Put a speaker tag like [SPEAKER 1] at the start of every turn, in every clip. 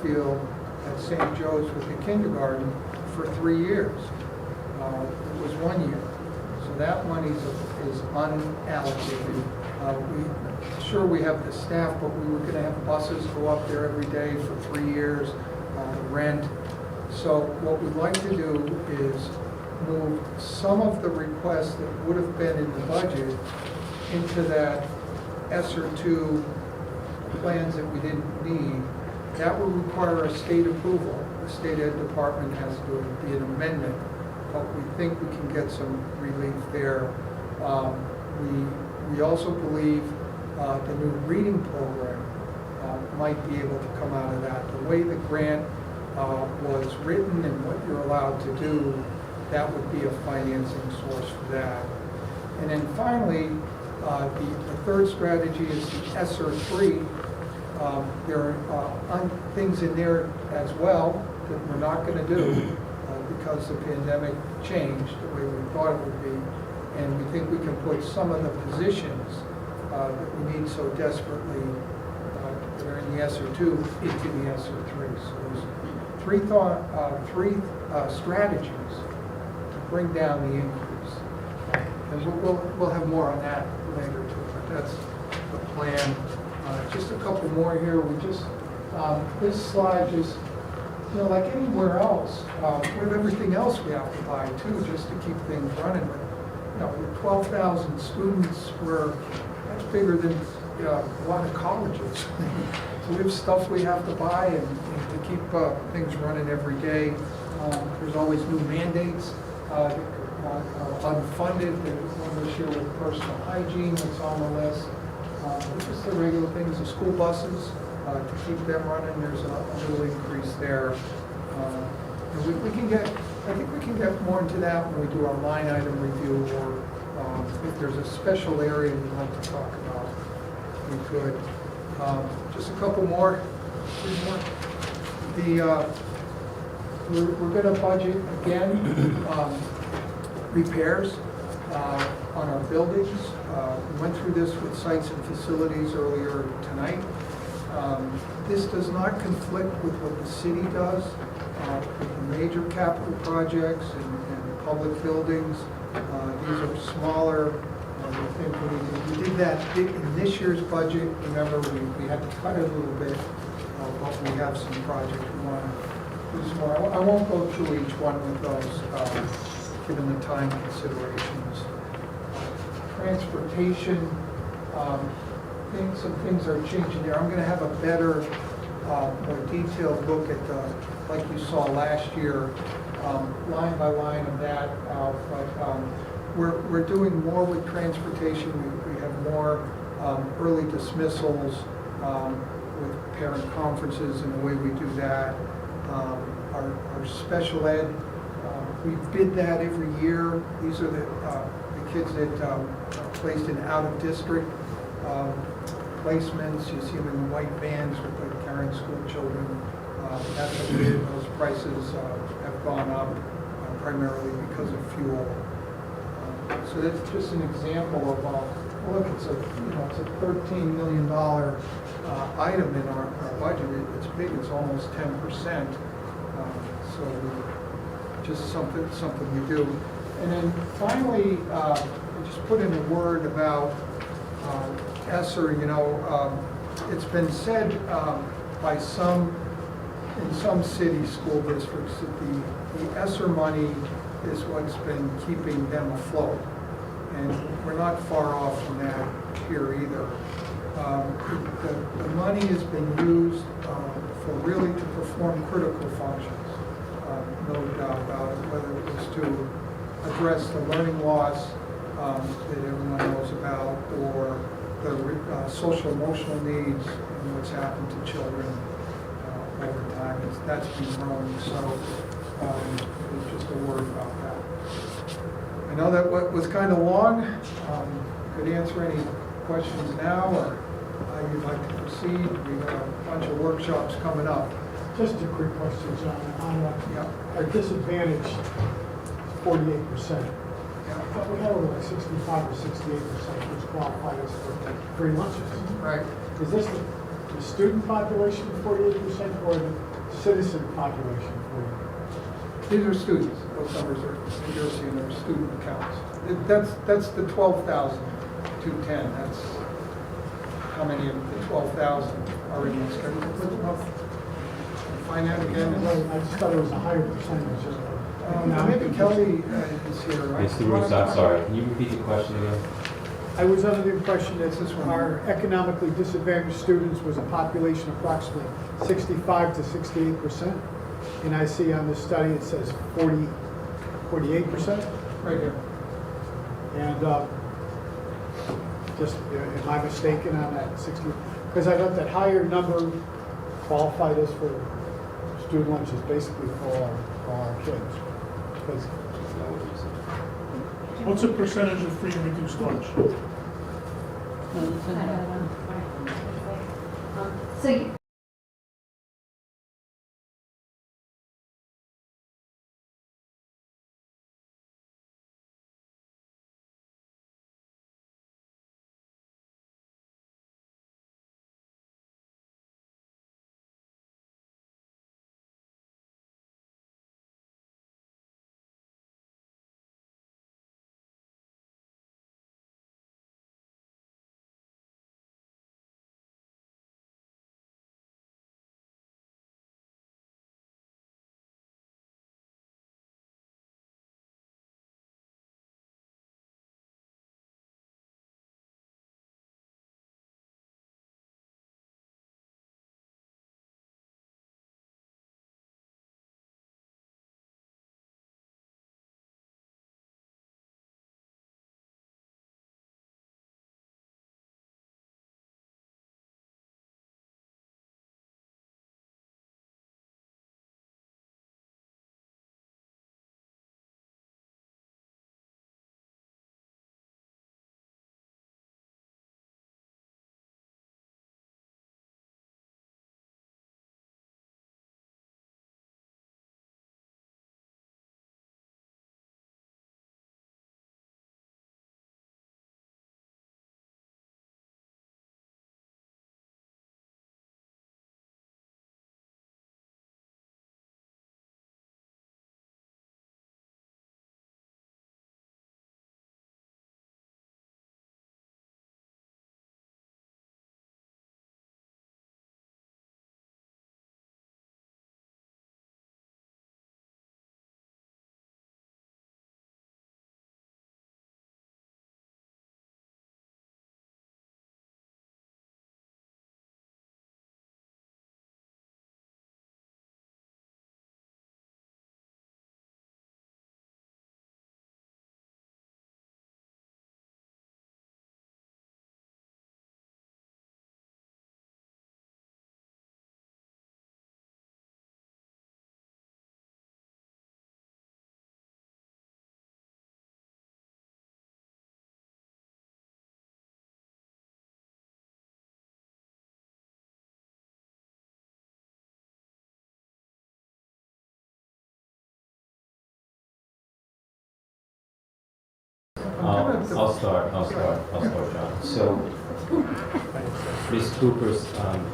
[SPEAKER 1] field at St. Joe's with the kindergarten for 3 years. It was 1 year. So that money is unallocated. Sure, we have the staff, but we were going to have buses go up there every day for 3 years, rent. So what we'd like to do is move some of the requests that would have been in the budget into that ESSER 2 plans that we didn't need. That would require a state approval. The state ed department has to be an amendment, but we think we can get some relief there. We also believe the new reading program might be able to come out of that. The way the grant was written and what you're allowed to do, that would be a financing source for that. And then finally, the third strategy is the ESSER 3. There are things in there as well that we're not going to do because the pandemic changed the way we thought it would be. And we think we can put some of the positions that we need so desperately that are in the ESSER 2 into the ESSER 3. So there's three strategies to bring down the increase. And we'll have more on that later too, but that's the plan. Just a couple more here. We just, this slide just, like anywhere else, we have everything else we have to buy too, just to keep things running. But, with 12,000 students, that's bigger than a lot of colleges. So we have stuff we have to buy and to keep things running every day. There's always new mandates that are unfunded. There's one this year with personal hygiene that's on the list. Just the regular things, the school buses, to keep them running, there's a little increase there. We can get, I think we can get more into that when we do our line item review, or if there's a special area we'd like to talk about, we could. Just a couple more. We're going to budget again repairs on our buildings. We went through this with sites and facilities earlier tonight. This does not conflict with what the city does with the major capital projects and public buildings. These are smaller. We think we did that in this year's budget. Remember, we had to cut it a little bit, but we have some projects we want to do some more. I won't go through each one with those, given the time considerations. Transportation, some things are changing there. I'm going to have a better, more detailed look at like you saw last year, line by line of that. But we're doing more with transportation. We have more early dismissals with parent conferences and the way we do that. Our special ed, we bid that every year. These are the kids that are placed in out-of-district placements. You see them in white vans with the carrying school children. That's what we did. Those prices have gone up primarily because of fuel. So that's just an example of, look, it's a $13 million item in our budget. It's big. It's almost 10%. So just something we do. And then finally, we just put in a word about ESSER. It's been said by in some city school districts that the ESSER money is what's been keeping them afloat. And we're not far off from that here either. The money has been used for really to perform critical functions. No doubt about it, whether it was to address the learning loss that everyone knows about, or the social emotional needs and what's happened to children over time. That's been growing, so just a word about that. I know that was kind of long. Could answer any questions now, or how you'd like to proceed. We've got a bunch of workshops coming up.
[SPEAKER 2] Just a quick question, John. Our disadvantage is 48%.
[SPEAKER 1] Yeah.
[SPEAKER 2] But we have over like 65 or 68% which qualify us for free lunches.
[SPEAKER 1] Right.
[SPEAKER 2] Is this the student population 48% or the citizen population for you?
[SPEAKER 1] These are students, those numbers are, you're seeing are student counts. That's the 12,210, that's how many of the 12,000 are in this schedule. Find that again.
[SPEAKER 2] I just thought it was a higher percentage of.
[SPEAKER 1] Maybe Kelly is here, right?
[SPEAKER 3] Mr. Russo, I'm sorry, can you repeat the question again?
[SPEAKER 2] I was under the impression that
[SPEAKER 1] This one.
[SPEAKER 2] our economically disadvantaged students was a population approximately 65 to 68%. And I see on this study it says 48%.
[SPEAKER 1] Right here.
[SPEAKER 2] And just, am I mistaken on that 60? Because I thought that higher number qualified us for student lunches, basically for our kids. Because
[SPEAKER 4] What's the percentage of free and reduced lunch?
[SPEAKER 5] So you-
[SPEAKER 3] I'll start, John. So, Ms. Cooper's,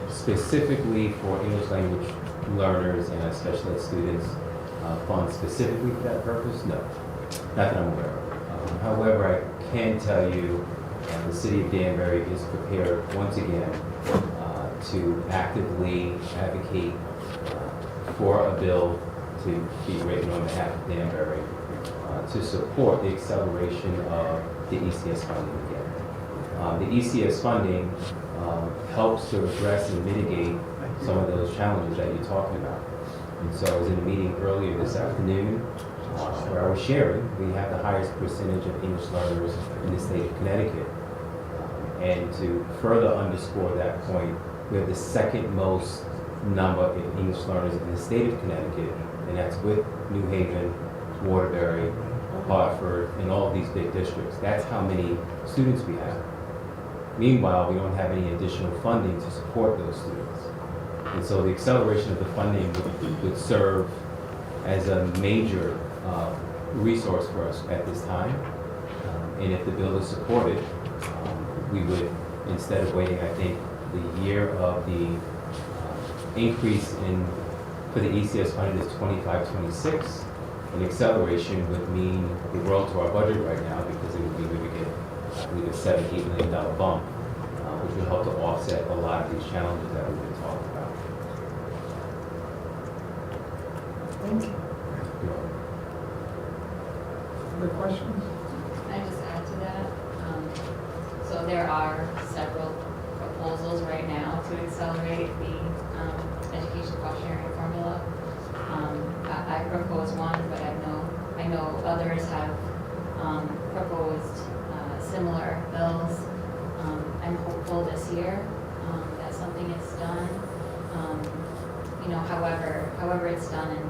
[SPEAKER 3] specifically for English language learners and special ed students, funds specifically for that purpose? No, not that I'm aware of. However, I can tell you the city of Danbury is prepared once again to actively advocate for a bill to be written on behalf of Danbury to support the acceleration of the ECS funding again. The ECS funding helps to address and mitigate some of those challenges that you're talking about. And so I was in a meeting earlier this afternoon where I was sharing we have the highest percentage of English learners in the state of Connecticut. And to further underscore that point, we have the second most number of English learners in the state of Connecticut, and that's with New Haven, Waterbury, Hartford, and all of these big districts. That's how many students we have. Meanwhile, we don't have any additional funding to support those students. And so the acceleration of the funding would serve as a major resource for us at this time. And if the bill is supported, we would, instead of waiting, I think, the year of the increase in for the ECS funding is 25-26. An acceleration would mean the world to our budget right now because it would be, we would get, I believe, a $7-8 million bump, which would help to offset a lot of these challenges that we've been talking about.
[SPEAKER 1] Thank you. Other questions?
[SPEAKER 5] Can I just add to that? So there are several proposals right now to accelerate the education cost sharing formula. I proposed one, but I know others have proposed similar bills. I'm hopeful this year that something is done. However it's done, and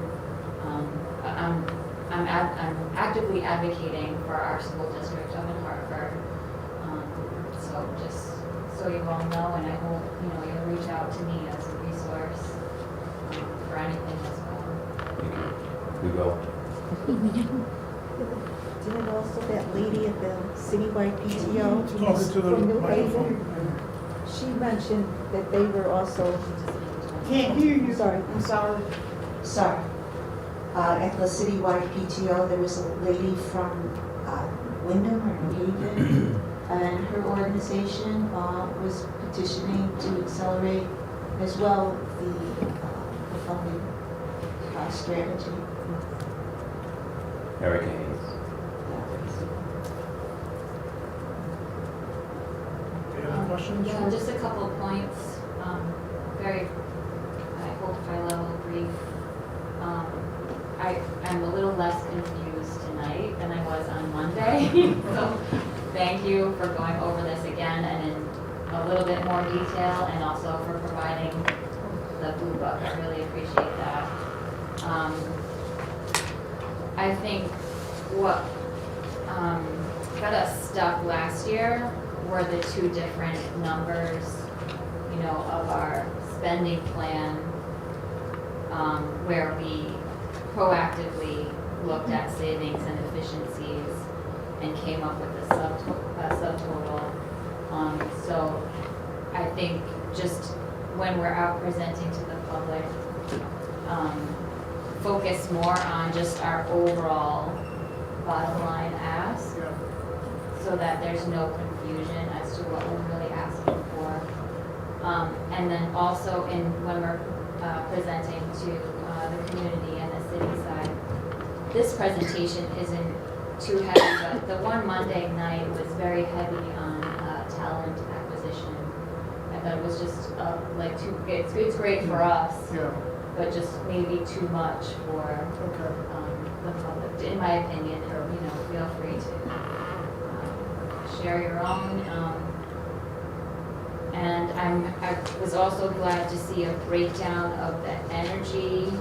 [SPEAKER 5] I'm actively advocating for our school district up in Hartford. So just so you all know, and I hope you'll reach out to me as a resource for anything as well.
[SPEAKER 3] Thank you. We will.
[SPEAKER 6] Didn't also that lady at the citywide PTO
[SPEAKER 4] Talking to the
[SPEAKER 6] from New
[SPEAKER 4] microphone.
[SPEAKER 6] Haven, she mentioned that they were also,
[SPEAKER 7] Can't hear you.
[SPEAKER 6] sorry,
[SPEAKER 7] I'm sorry. Sorry. At the citywide PTO, there was a lady from Wyndham or New Haven, and her organization was petitioning to accelerate as well the funding strategy.
[SPEAKER 3] Erica Hayes.
[SPEAKER 4] Any other questions?
[SPEAKER 5] Yeah, just a couple of points, very, I hope high level brief. I'm a little less confused tonight than I was on Monday, so thank you for going over this again and in a little bit more detail, and also for providing the blue book. I really appreciate that. I think what got us stuck last year were the two different numbers, of our spending plan, where we proactively looked at savings and efficiencies and came up with a subtotal. So I think just when we're out presenting to the public, focus more on just our overall bottom line ask, so that there's no confusion as to what we're really asking for. And then also when we're presenting to the community and the city side, this presentation isn't too heavy, but the one Monday night was very heavy on talent acquisition. I thought it was just it's great for us,
[SPEAKER 1] Yeah,
[SPEAKER 5] but just maybe too much for
[SPEAKER 1] okay.
[SPEAKER 5] the public, in my opinion. Feel free to share your own. And I was also glad to see a breakdown of the energy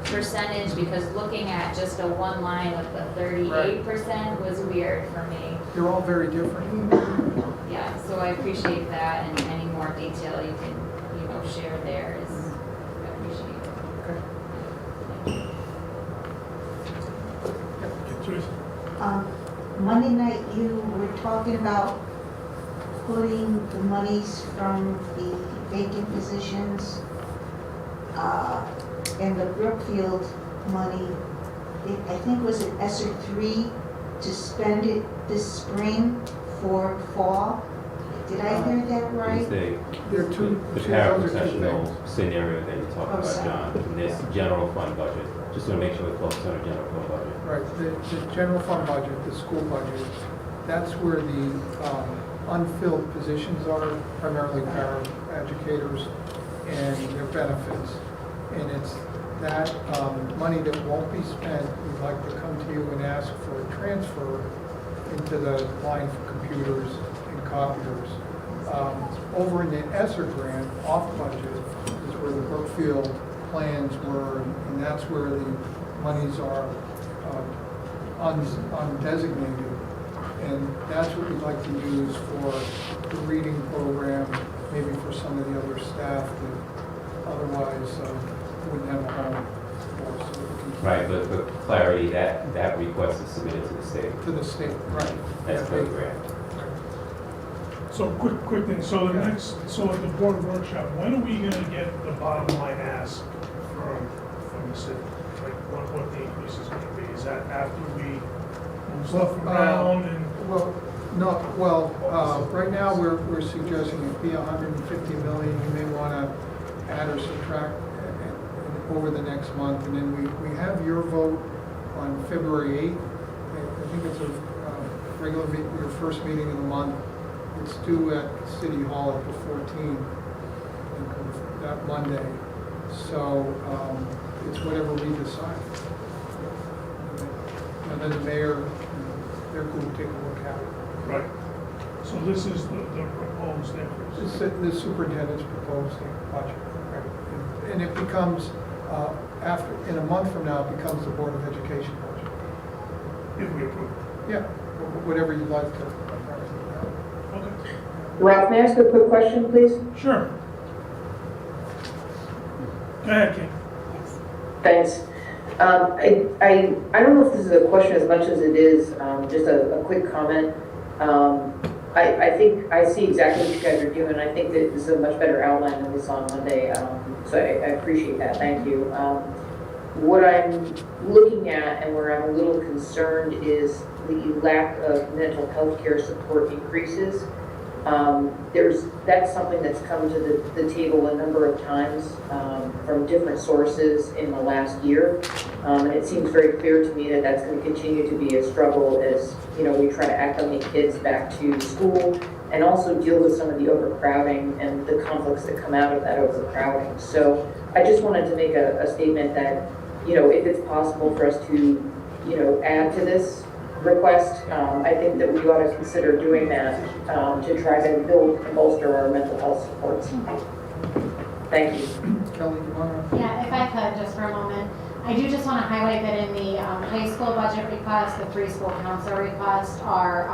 [SPEAKER 5] percentage, because looking at just a one line of the 38% was weird for me.
[SPEAKER 1] They're all very different.
[SPEAKER 5] Yeah, so I appreciate that, and any more detail you can, share there is appreciated.
[SPEAKER 1] Okay.
[SPEAKER 4] Yeah, Teresa.
[SPEAKER 7] Monday night, you were talking about putting the monies from the vacant positions and the Brookfield money, I think was it ESSER 3, to spend it this spring for fall. Did I hear that right?
[SPEAKER 3] Is
[SPEAKER 1] There are two.
[SPEAKER 3] the
[SPEAKER 1] those are two
[SPEAKER 3] paraprofessional
[SPEAKER 1] things.
[SPEAKER 3] scenario that you talked
[SPEAKER 7] Oh,
[SPEAKER 3] about,
[SPEAKER 7] sorry.
[SPEAKER 3] John, in this general fund budget. Just want to make sure we focus on our general fund budget.
[SPEAKER 1] Right, the general fund budget, the school budget, that's where the unfilled positions are, primarily para-educators and their benefits. And it's that money that won't be spent, we'd like to come to you and ask for a transfer into the line for computers and copiers. Over in the ESSER grant, off budget, is where the Brookfield plans were, and that's where the monies are undesignated. And that's what we'd like to use for the reading program, maybe for some of the other staff that otherwise wouldn't have a home for. So we can-
[SPEAKER 3] Right, but for clarity, that request is submitted to the state.
[SPEAKER 1] To the state, right.
[SPEAKER 3] That's
[SPEAKER 1] Yeah,
[SPEAKER 3] for the grant.
[SPEAKER 4] So quick thing, so at the board workshop, when are we gonna get the bottom line ask from from the city? Like, what the increase is gonna be? Is that after we move stuff around and?
[SPEAKER 1] Well, no, right now, we're suggesting it be 150 million. You may want to add or subtract over the next month. And then we have your vote on February 8th. I think it's a regular meeting, your first meeting of the month. It's due at City Hall at the 14th, that Monday. So it's whatever we decide. And then the mayor, they're going to take a look at it.
[SPEAKER 4] Right. So this is the proposed increase.
[SPEAKER 1] The superintendent's proposed budget, right? And it becomes, in a month from now, it becomes the Board of Education budget.
[SPEAKER 4] If we approve.
[SPEAKER 1] Yeah, whatever you'd like to.
[SPEAKER 4] Okay.
[SPEAKER 8] Ralph, may I ask a quick question, please?
[SPEAKER 4] Sure. Go ahead, Kate.
[SPEAKER 8] Thanks. I don't know if this is a question as much as it is just a quick comment. I think I see exactly what you guys are doing. I think that this is a much better outline than we saw on Monday, so I appreciate that. Thank you. What I'm looking at and where I'm a little concerned is the lack of mental health care support increases. That's something that's come to the table a number of times from different sources in the last year. And it seems very clear to me that that's going to continue to be a struggle as, we try to acclimate kids back to school and also deal with some of the overcrowding and the conflicts that come out of that overcrowding. So I just wanted to make a statement that, if it's possible for us to, add to this request, I think that we ought to consider doing that to try to build and bolster our mental health supports. Thank you.
[SPEAKER 1] Kelly, you want to?
[SPEAKER 9] Yeah, if I could, just for a moment. I do just want to highlight that in the high school budget request, the three school council request are,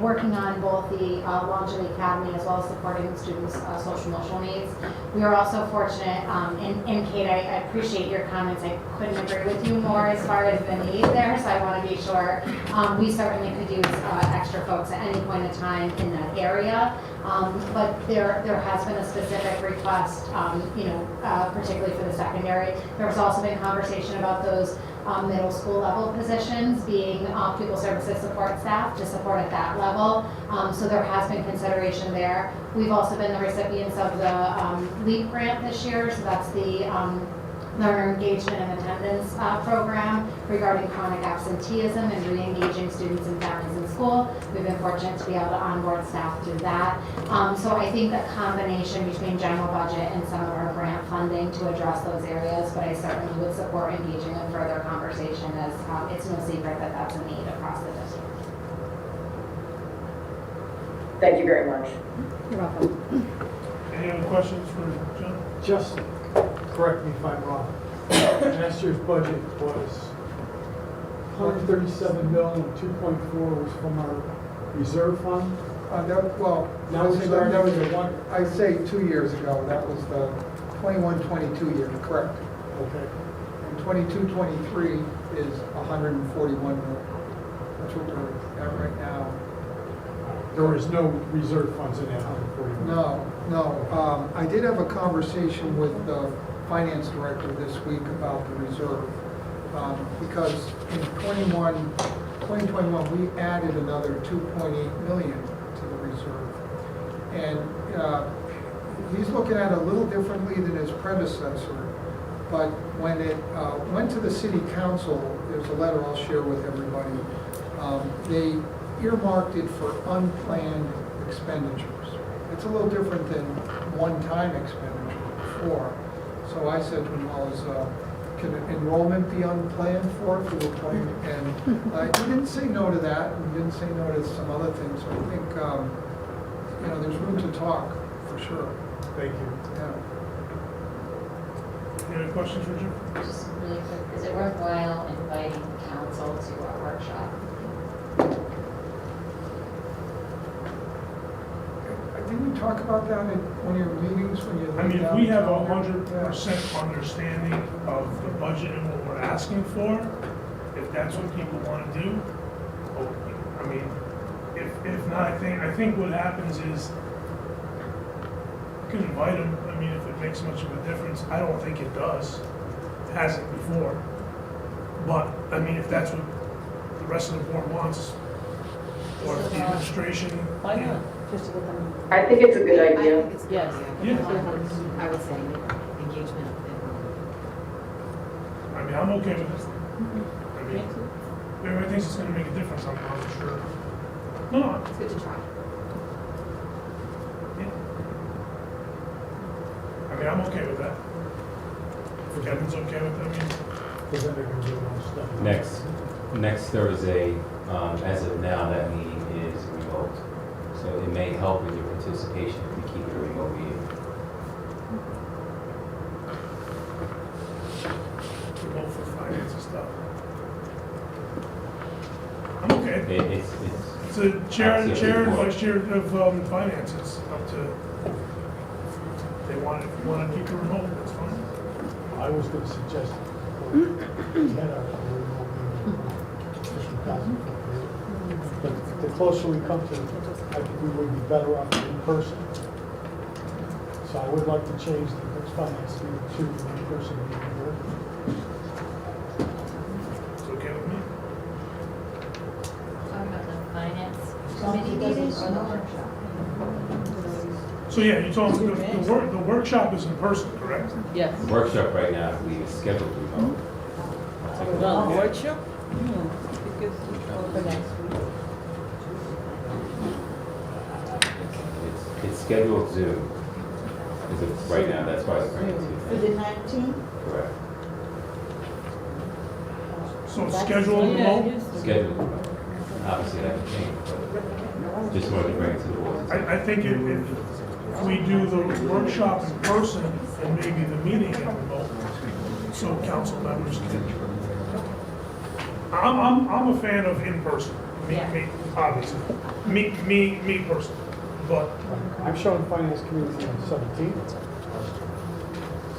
[SPEAKER 9] working on both the Longevity Academy as well as supporting students' social emotional needs. We are also fortunate, and Kate, I appreciate your comments. I couldn't agree with you more as far as the need there, so I want to be sure. We certainly could use extra folks at any point in time in that area. But there has been a specific request, particularly for the secondary. There has also been conversation about those middle school level positions being pupil services support staff to support at that level. So there has been consideration there. We've also been the recipients of the LEAP grant this year, so that's the learner engagement and attendance program regarding chronic absenteeism and re-engaging students and families in school. We've been fortunate to be able to onboard staff through that. So I think a combination between general budget and some of our grant funding to address those areas, but I certainly would support engaging in further conversation as it's no secret that that's a need across the district.
[SPEAKER 8] Thank you very much.
[SPEAKER 6] You're welcome.
[SPEAKER 4] Any other questions for John?
[SPEAKER 2] Just correct me if I'm wrong. Last year's budget was 137 million, 2.4 was from our reserve fund. Now we're starting
[SPEAKER 1] that was
[SPEAKER 2] with one.
[SPEAKER 1] I'd say 2 years ago, that was the 21-22 year, correct?
[SPEAKER 2] Okay.
[SPEAKER 1] And 22-23 is 141 million. That's what we're at right now.
[SPEAKER 2] There is no reserve funds in that 140 million.
[SPEAKER 1] No. I did have a conversation with the finance director this week about the reserve. Because in 2021, we added another 2.8 million to the reserve. And he's looking at it a little differently than his predecessor. But when it went to the city council, there's a letter I'll share with everybody. They earmarked it for unplanned expenditures. It's a little different than one-time expenditure before. So I said to him, can enrollment be unplanned for if you were planning? And he didn't say no to that, and didn't say no to some other things. So I think, there's room to talk, for sure.
[SPEAKER 2] Thank you.
[SPEAKER 1] Yeah.
[SPEAKER 4] Any other questions for Jim?
[SPEAKER 5] Just really quick, is it worthwhile inviting council to our workshop?
[SPEAKER 1] Didn't we talk about that at one of your meetings when you?
[SPEAKER 4] I mean, if we have 100% understanding of the budget and what we're asking for, if that's what people want to do, I mean, if not, I think what happens is you can invite them. I mean, if it makes much of a difference, I don't think it does. hasn't before. But, I mean, if that's what the rest of the board wants, or if the administration.
[SPEAKER 10] Why not?
[SPEAKER 6] Just to get them.
[SPEAKER 8] I think it's a good
[SPEAKER 10] I
[SPEAKER 8] idea.
[SPEAKER 10] think it's good.
[SPEAKER 4] Yeah.
[SPEAKER 10] I would say engagement.
[SPEAKER 4] I mean, I'm okay with this. I mean, if everybody thinks it's gonna make a difference, I'm not sure. No,
[SPEAKER 10] It's good to try.
[SPEAKER 4] yeah. I mean, I'm okay with that. If Kevin's okay with that, I mean,
[SPEAKER 2] Because then they're gonna do more stuff.
[SPEAKER 3] Next Thursday, as of now, that meeting is remote. So it may help with your participation if we keep it a remote meeting.
[SPEAKER 4] we vote for finance and stuff. I'm okay.
[SPEAKER 3] It's
[SPEAKER 4] It's a chair and
[SPEAKER 3] Absolutely.
[SPEAKER 4] vice chair of finance, it's up to, they want, if you want to keep it remote, that's fine.
[SPEAKER 2] I was gonna suggest, had a remote meeting, but the closer we come to, I think we would be better off in person. So I would like to change the next finance meeting to an in-person meeting here.
[SPEAKER 4] It's okay with me.
[SPEAKER 5] Talking about the finance
[SPEAKER 7] So
[SPEAKER 5] committee
[SPEAKER 7] it doesn't
[SPEAKER 5] meetings?
[SPEAKER 7] run a workshop.
[SPEAKER 4] So yeah, you told me the workshop is in person, correct?
[SPEAKER 10] Yes.
[SPEAKER 3] The workshop right now, I believe, is scheduled remote. I'll take a look.
[SPEAKER 10] Well, workshop? Because for next week.
[SPEAKER 3] It's scheduled Zoom. Is it right now? That's why it's bringing it
[SPEAKER 7] For
[SPEAKER 3] to
[SPEAKER 7] the
[SPEAKER 3] you.
[SPEAKER 7] 19th?
[SPEAKER 3] Correct.
[SPEAKER 4] So it's scheduled remote?
[SPEAKER 3] Scheduled remote. Obviously, that can change, but just wanted to bring it to the board.
[SPEAKER 4] I think if we do the workshop in person and maybe the meeting in remote, so council members can. I'm a fan of in person, me, obviously, me personally, but
[SPEAKER 2] I'm showing finance committee on the 17th.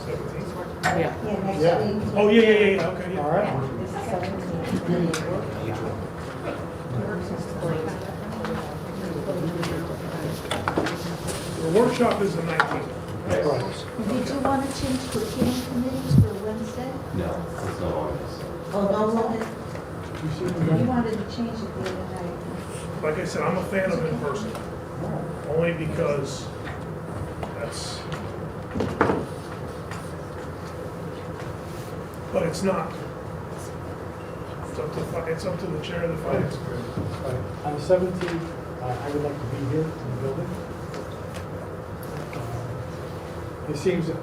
[SPEAKER 4] 17th.
[SPEAKER 10] Yeah.
[SPEAKER 7] Yeah, next
[SPEAKER 2] Yeah.
[SPEAKER 7] week.
[SPEAKER 4] Oh, yeah, okay,
[SPEAKER 2] All
[SPEAKER 4] yeah.
[SPEAKER 2] right?
[SPEAKER 7] This is 17th.
[SPEAKER 4] The workshop is the 19th.
[SPEAKER 3] Yes.
[SPEAKER 7] Did you want to change curriculum committees for Wednesday?
[SPEAKER 3] No, it's no longer this.
[SPEAKER 7] Oh, no, one,
[SPEAKER 2] You see the
[SPEAKER 7] you
[SPEAKER 2] guy?
[SPEAKER 7] wanted to change it the other night.
[SPEAKER 4] Like I said, I'm a fan of in person, only because that's. But it's not. It's up to the chair of the finance committee.
[SPEAKER 2] Right. On the 17th, I would like to be here in the building. It seems that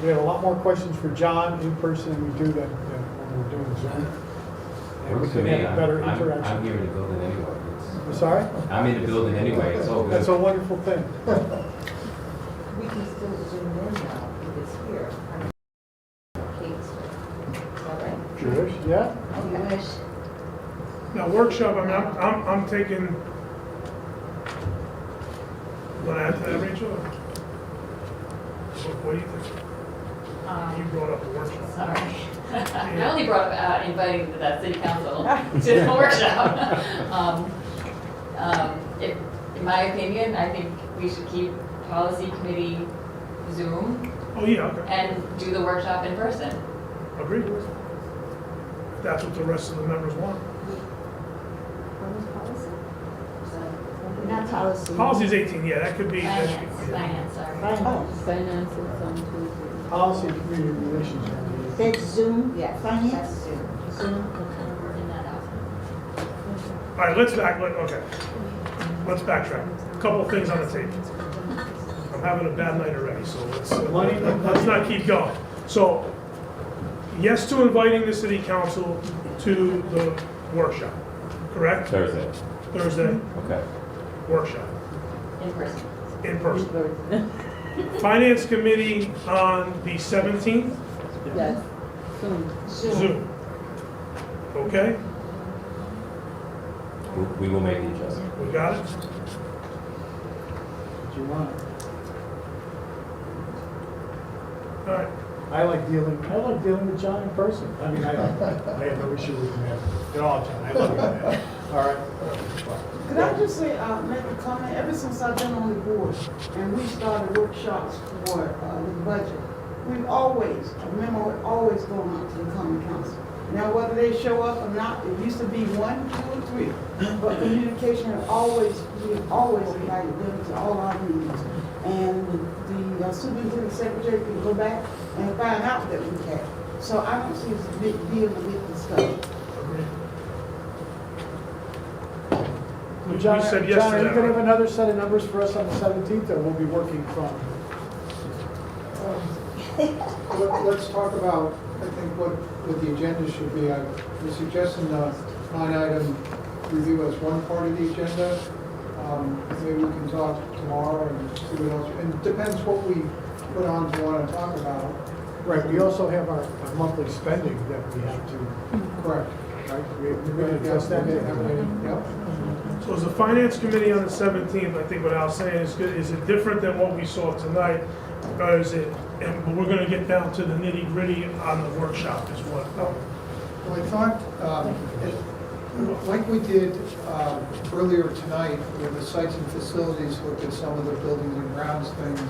[SPEAKER 2] we have a lot more questions for John in person than we do than when we're doing Zoom. And we
[SPEAKER 3] Works for
[SPEAKER 2] can
[SPEAKER 3] me.
[SPEAKER 2] have better
[SPEAKER 3] I'm
[SPEAKER 2] interaction.
[SPEAKER 3] here in the building anyway.
[SPEAKER 2] I'm sorry?
[SPEAKER 3] I'm in the building anyway, it's all good.
[SPEAKER 2] That's a wonderful thing.
[SPEAKER 11] We can still zoom in now if it's here. Kate's. Is that right?
[SPEAKER 2] Jewish, yeah?
[SPEAKER 7] If you wish.
[SPEAKER 4] Now, workshop, I mean, I'm taking, want to add to that, Rachel? What do you think? You brought up the workshop.
[SPEAKER 5] Sorry. I only brought up inviting the city council to the workshop. In my opinion, I think we should keep policy committee Zoom
[SPEAKER 4] Oh, yeah, okay,
[SPEAKER 5] and do the workshop in person.
[SPEAKER 4] agreed. If that's what the rest of the members want.
[SPEAKER 7] Not policy.
[SPEAKER 4] Policy's 18, yeah, that could be.
[SPEAKER 5] Finance, sorry.
[SPEAKER 7] Finance.
[SPEAKER 10] Finance is on Tuesday.
[SPEAKER 2] Policy and community relations. are on the-
[SPEAKER 7] That's Zoom,
[SPEAKER 11] Yes.
[SPEAKER 7] finance?
[SPEAKER 11] That's Zoom.
[SPEAKER 7] Zoom,
[SPEAKER 5] We're working that out.
[SPEAKER 4] All right, okay. Let's backtrack. A couple of things on the table. I'm having a bad night already, so let's not keep going. So, yes to inviting the city council to the workshop, correct?
[SPEAKER 3] Thursday,
[SPEAKER 4] Thursday,
[SPEAKER 3] okay.
[SPEAKER 4] workshop,
[SPEAKER 5] In person.
[SPEAKER 4] in person. Finance committee on the 17th,
[SPEAKER 10] Yes. Soon.
[SPEAKER 4] Zoom. Okay,
[SPEAKER 3] We will make the adjustment.
[SPEAKER 4] we got it?
[SPEAKER 2] Do you want it?
[SPEAKER 4] All right.
[SPEAKER 2] I like dealing with John in person. I mean, I have no issue with him at all, John. I love you, man. All right.
[SPEAKER 12] Could I just say, make a comment? Ever since I've been on the board and we started workshops for the budget, we've always, a memo would always go out to the common council. Now, whether they show up or not, it used to be 1, 2, or 3. But communication had always, we have always invited them to all our meetings. And the superintendent secretary can go back and find out that we have. So I don't see it's a big deal to get this stuff.
[SPEAKER 4] We
[SPEAKER 2] John,
[SPEAKER 4] said yes
[SPEAKER 2] John,
[SPEAKER 4] to
[SPEAKER 2] are you
[SPEAKER 4] that,
[SPEAKER 2] gonna
[SPEAKER 4] right?
[SPEAKER 2] have another set of numbers for us on the 17th, or we'll be working from?
[SPEAKER 1] Let's talk about, I think, what the agenda should be. I was suggesting the line item review as one part of the agenda. Maybe we can talk tomorrow and see what else, and it depends what we put on to want to talk about.
[SPEAKER 2] Right, we also have our monthly spending that we have to,
[SPEAKER 1] Correct.
[SPEAKER 2] right? We're gonna address that.
[SPEAKER 1] Yep.
[SPEAKER 4] So as a finance committee on the 17th, I think what Al's saying is good, is it different than what we saw tonight? Or is it, and we're gonna get down to the nitty gritty on the workshop is what?
[SPEAKER 1] Well, I thought, like we did earlier tonight, where the sites and facilities looked at some of the buildings and grounds things,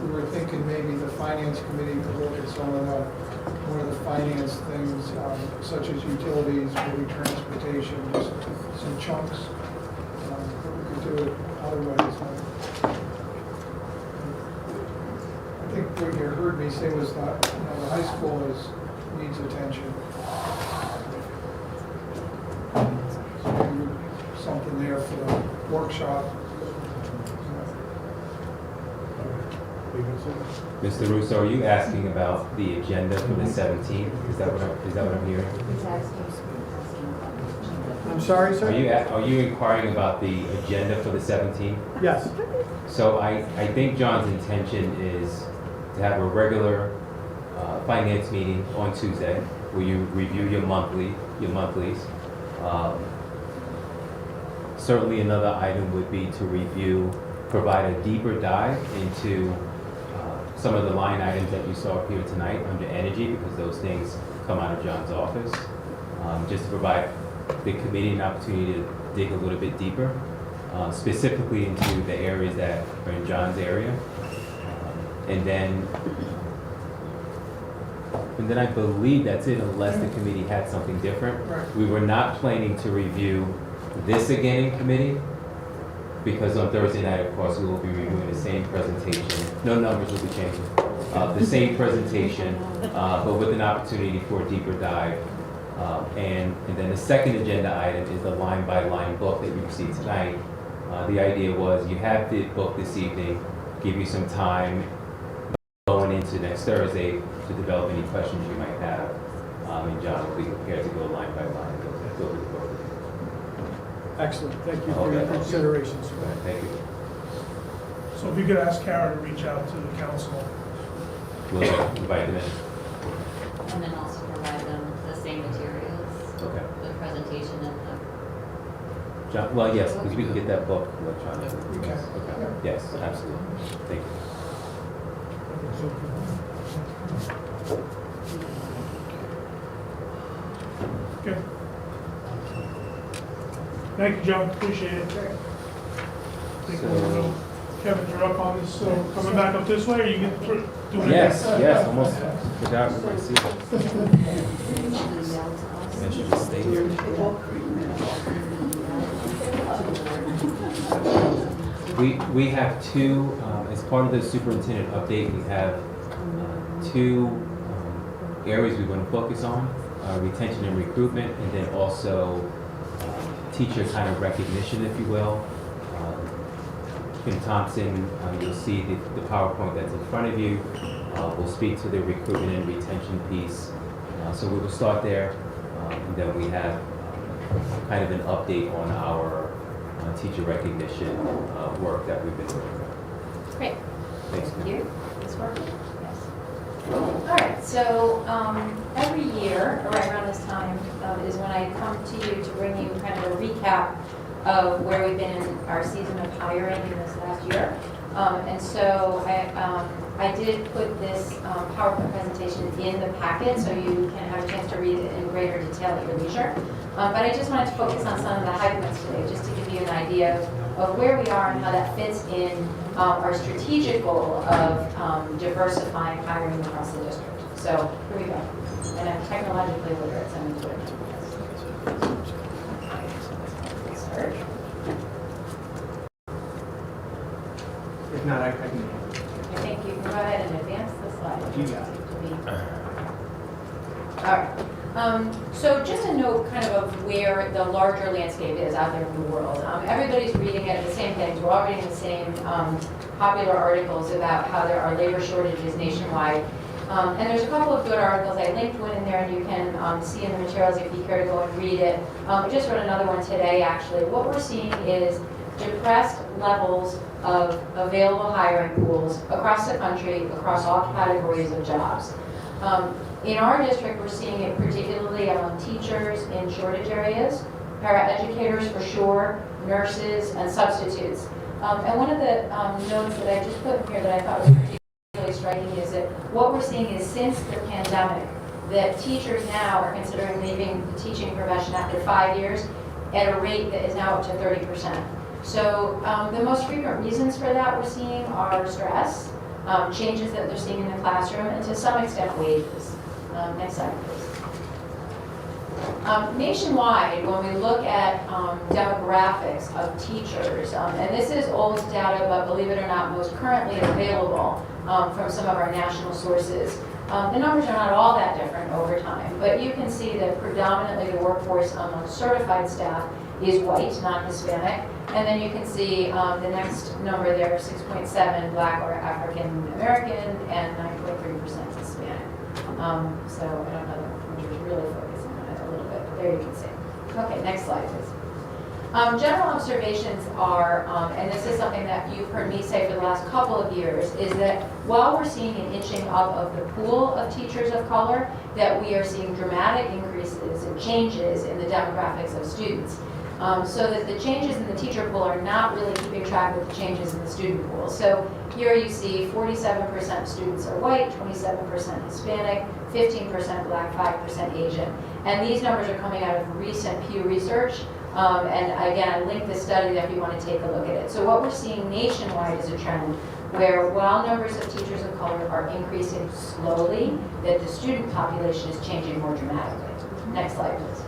[SPEAKER 1] we were thinking maybe the finance committee could look at some of the finance things, such as utilities, maybe transportation, just some chunks. But we could do it other ways. I think what you heard me say was that, the high school needs attention. So maybe something there for the workshop.
[SPEAKER 3] Mr. Russo, are you asking about the agenda for the 17th? Is that what I'm hearing?
[SPEAKER 2] I'm sorry, sir?
[SPEAKER 3] Are you inquiring about the agenda for the 17th?
[SPEAKER 2] Yes.
[SPEAKER 3] So I think John's intention is to have a regular finance meeting on Tuesday where you review your monthlies. Certainly another item would be to provide a deeper dive into some of the line items that you saw here tonight under energy, because those things come out of John's office. Just to provide the committee an opportunity to dig a little bit deeper, specifically into the areas that are in John's area. And then I believe that's it, unless the committee had something different.
[SPEAKER 1] Right.
[SPEAKER 3] We were not planning to review this again in committee, because on Thursday night, of course, we will be reviewing the same presentation. No numbers will be changing. The same presentation, but with an opportunity for a deeper dive. And then the second agenda item is the line-by-line book that you received tonight. The idea was you have the book this evening, give you some time going into next Thursday to develop any questions you might have. And John will be prepared to go line by line and go through the book.
[SPEAKER 2] Excellent, thank you for your
[SPEAKER 3] Okay.
[SPEAKER 2] considerations.
[SPEAKER 3] Thank you.
[SPEAKER 4] So if you could ask Kara to reach out to the council.
[SPEAKER 3] We'll invite them in.
[SPEAKER 5] And then also provide them the same materials,
[SPEAKER 3] Okay.
[SPEAKER 5] the presentation and the.
[SPEAKER 3] John, well, yes, because we can get that book electronically.
[SPEAKER 1] We can.
[SPEAKER 3] Okay. Yes, absolutely. Thank you.
[SPEAKER 4] Okay. Thank you, John, appreciate it. Think we'll- Kevin, you're up on this, so coming back up this way, or you can do it?
[SPEAKER 3] Yes, almost forgot what I see. I should just stay here. We have two, as part of the superintendent update, we have two areas we want to focus on, retention and recruitment, and then also teacher kind of recognition, if you will. Kim Thompson, you'll see the PowerPoint that's in front of you. We'll speak to the recruitment and retention piece. So we will start there, and then we have kind of an update on our teacher recognition work that we've been doing.
[SPEAKER 5] Great.
[SPEAKER 3] Thanks.
[SPEAKER 5] Thank you. This working? Yes. All right, so every year, right around this time, is when I come to you to bring you kind of a recap of where we've been in our season of hiring in this last year. And so I did put this PowerPoint presentation in the packet so you can have a chance to read it in greater detail at your leisure. But I just wanted to focus on some of the high points today, just to give you an idea
[SPEAKER 13] of where we are and how that fits in our strategic goal of diversifying hiring across the district. So here we go. And I'm technologically literate, so I'm into it. Search.
[SPEAKER 14] If not, I can.
[SPEAKER 13] I think you can go ahead and advance the slide.
[SPEAKER 14] You got it.
[SPEAKER 13] All right. So just a note kind of where the larger landscape is out there in the world. Everybody's reading it, the same things. We're all reading the same popular articles about how there are labor shortages nationwide. And there's a couple of good articles. I linked one in there, and you can see in the materials if you care to go and read it. I just wrote another one today, actually. What we're seeing is depressed levels of available hiring pools across the country, across all categories of jobs. In our district, we're seeing it particularly among teachers in shortage areas, paraeducators for sure, nurses, and substitutes. And one of the notes that I just put in here that I thought was particularly striking is that what we're seeing is since the pandemic, that teachers now are considering leaving the teaching profession after 5 years at a rate that is now up to 30%. So the most frequent reasons for that we're seeing are stress, changes that they're seeing in the classroom, and to some extent wages. Next slide, please. Nationwide, when we look at demographics of teachers, and this is old data, but believe it or not, most currently available from some of our national sources. The numbers are not all that different over time, but you can see that predominantly the workforce among certified staff is white, not Hispanic. And then you can see the next number there, 6.7 Black or African American and 9.3% Hispanic. So I don't know that we're really focusing on it a little bit, but there you can see. Okay, next slide, please. General observations are, and this is something that you've heard me say for the last couple of years, is that while we're seeing an inching up of the pool of teachers of color, that we are seeing dramatic increases and changes in the demographics of students. So that the changes in the teacher pool are not really keeping track with the changes in the student pool. So here you see 47% of students are white, 27% Hispanic, 15% Black, 5% Asian. And these numbers are coming out of recent Pew Research. And again, I linked this study there if you want to take a look at it. So what we're seeing nationwide is a trend where while numbers of teachers of color are increasing slowly, that the student population is changing more dramatically. Next slide, please.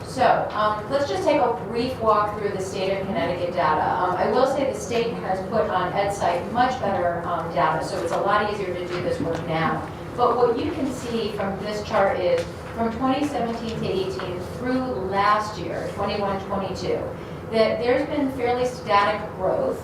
[SPEAKER 13] So let's just take a brief walk through the state of Connecticut data. I will say the state has put on EdSite much better data, so it's a lot easier to do this work now. But what you can see from this chart is from 2017 to 18 through last year, 21-22, that there's been fairly static growth.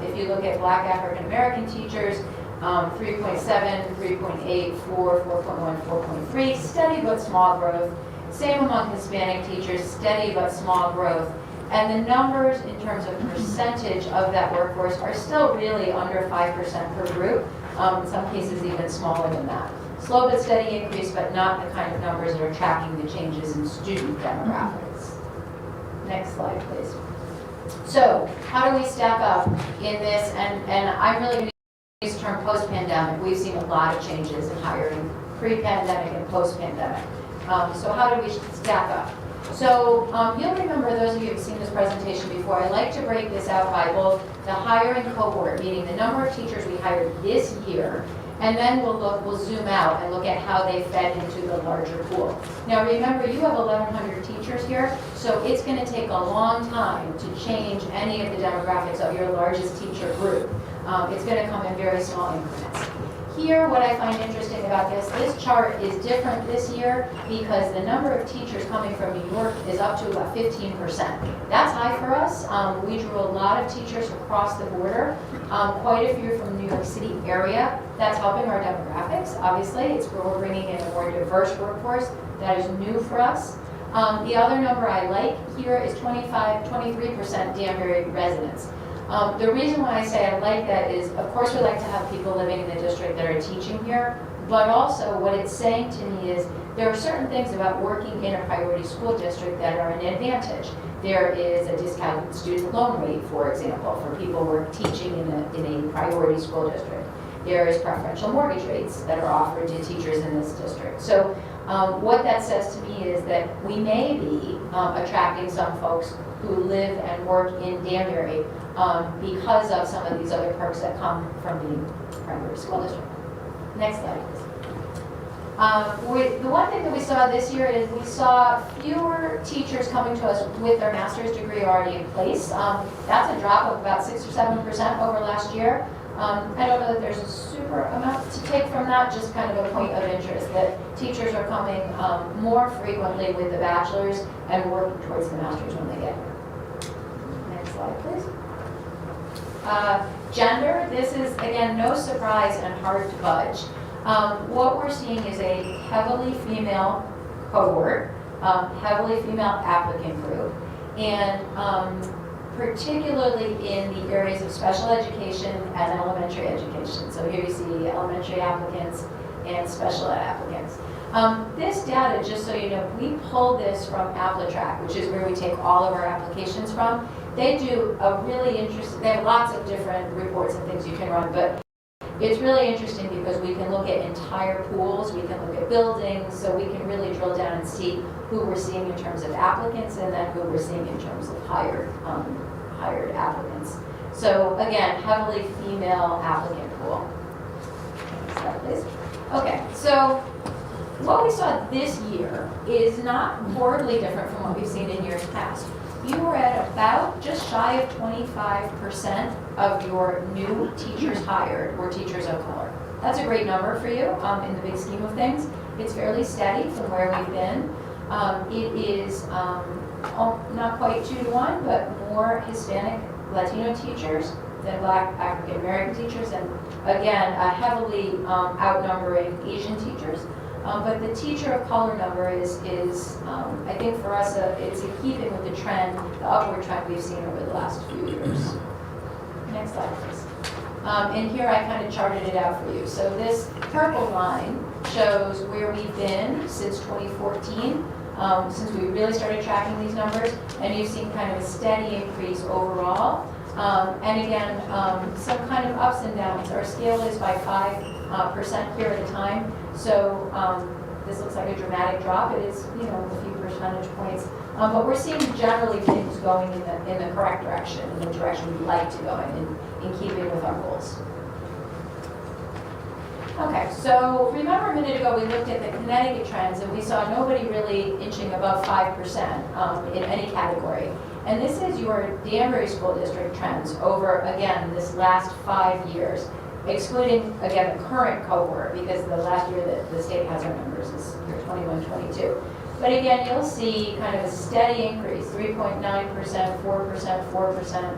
[SPEAKER 13] If you look at Black African American teachers, 3.7, 3.8, 4, 4.1, 4.3, steady but small growth. Same among Hispanic teachers, steady but small growth. And the numbers in terms of percentage of that workforce are still really under 5% per group, in some cases even smaller than that. Slow but steady increase, but not the kind of numbers that are tracking the changes in student demographics. Next slide, please. So how do we stack up in this? And I'm really going to use the term post-pandemic. We've seen a lot of changes in hiring pre-pandemic and post-pandemic. So how do we stack up? So you'll remember, those of you who have seen this presentation before, I like to break this out by both the hiring cohort, meaning the number of teachers we hired this year, and then we'll zoom out and look at how they fed into the larger pool. Now remember, you have 1,100 teachers here, so it's going to take a long time to change any of the demographics of your largest teacher group. It's going to come in very small increments. Here, what I find interesting about this chart is different this year because the number of teachers coming from New York is up to about 15%. That's high for us. We drew a lot of teachers across the border, quite a few from the New York City area. That's helping our demographics, obviously. It's where we're bringing in a more diverse workforce. That is new for us. The other number I like here is 23% Danbury residents. The reason why I say I like that is, of course, we like to have people living in the district that are teaching here, but also what it's saying to me is there are certain things about working in a priority school district that are an advantage. There is a discounted student loan rate, for example, for people who are teaching in a priority school district. There is preferential mortgage rates that are offered to teachers in this district. So what that says to me is that we may be attracting some folks who live and work in Danbury because of some of these other perks that come from being primary school district. Next slide, please. The one thing that we saw this year is we saw fewer teachers coming to us with their master's degree already in place. That's a drop of about 6 or 7% over last year. I don't know that there's a super amount to take from that, just kind of a point of interest that teachers are coming more frequently with the bachelor's and working towards the master's when they get here. Next slide, please. Gender, this is, again, no surprise and hard to budge. What we're seeing is a heavily female cohort, heavily female applicant group, and particularly in the areas of special education and elementary education. So here you see elementary applicants and special ed applicants. This data, just so you know, we pull this from AppleTrack, which is where we take all of our applications from. They do a really interesting, they have lots of different reports and things you can run, but it's really interesting because we can look at entire pools, we can look at buildings, so we can really drill down and see who we're seeing in terms of applicants and then who we're seeing in terms of hired applicants. So again, heavily female applicant pool. Next slide, please. Okay, so what we saw this year is not horribly different from what we've seen in years past. You were at about just shy of 25% of your new teachers hired were teachers of color. That's a great number for you in the big scheme of things. It's fairly steady from where we've been. It is not quite 2 to 1, but more Hispanic Latino teachers than Black African American teachers, and again, heavily outnumbering Asian teachers. But the teacher of color number is I think for us, it's in keeping with the trend, the upward trend we've seen over the last few years. Next slide, please. And here I kind of charted it out for you. So this purple line shows where we've been since 2014, since we really started tracking these numbers, and you've seen kind of a steady increase overall. And again, some kind of ups and downs. Our scale is by 5% here at a time. So this looks like a dramatic drop. It is, you know, a few percentage points. But we're seeing generally things going in the correct direction, in the direction we'd like to go in keeping with our goals. Okay, so remember a minute ago we looked at the Connecticut trends and we saw nobody really inching above 5% in any category. And this is your Danbury School District trends over, again, this last 5 years, excluding, again, the current cohort, because the last year that the state has our numbers is year 21-22. But again, you'll see kind of a steady increase, 3.9%, 4%, 4%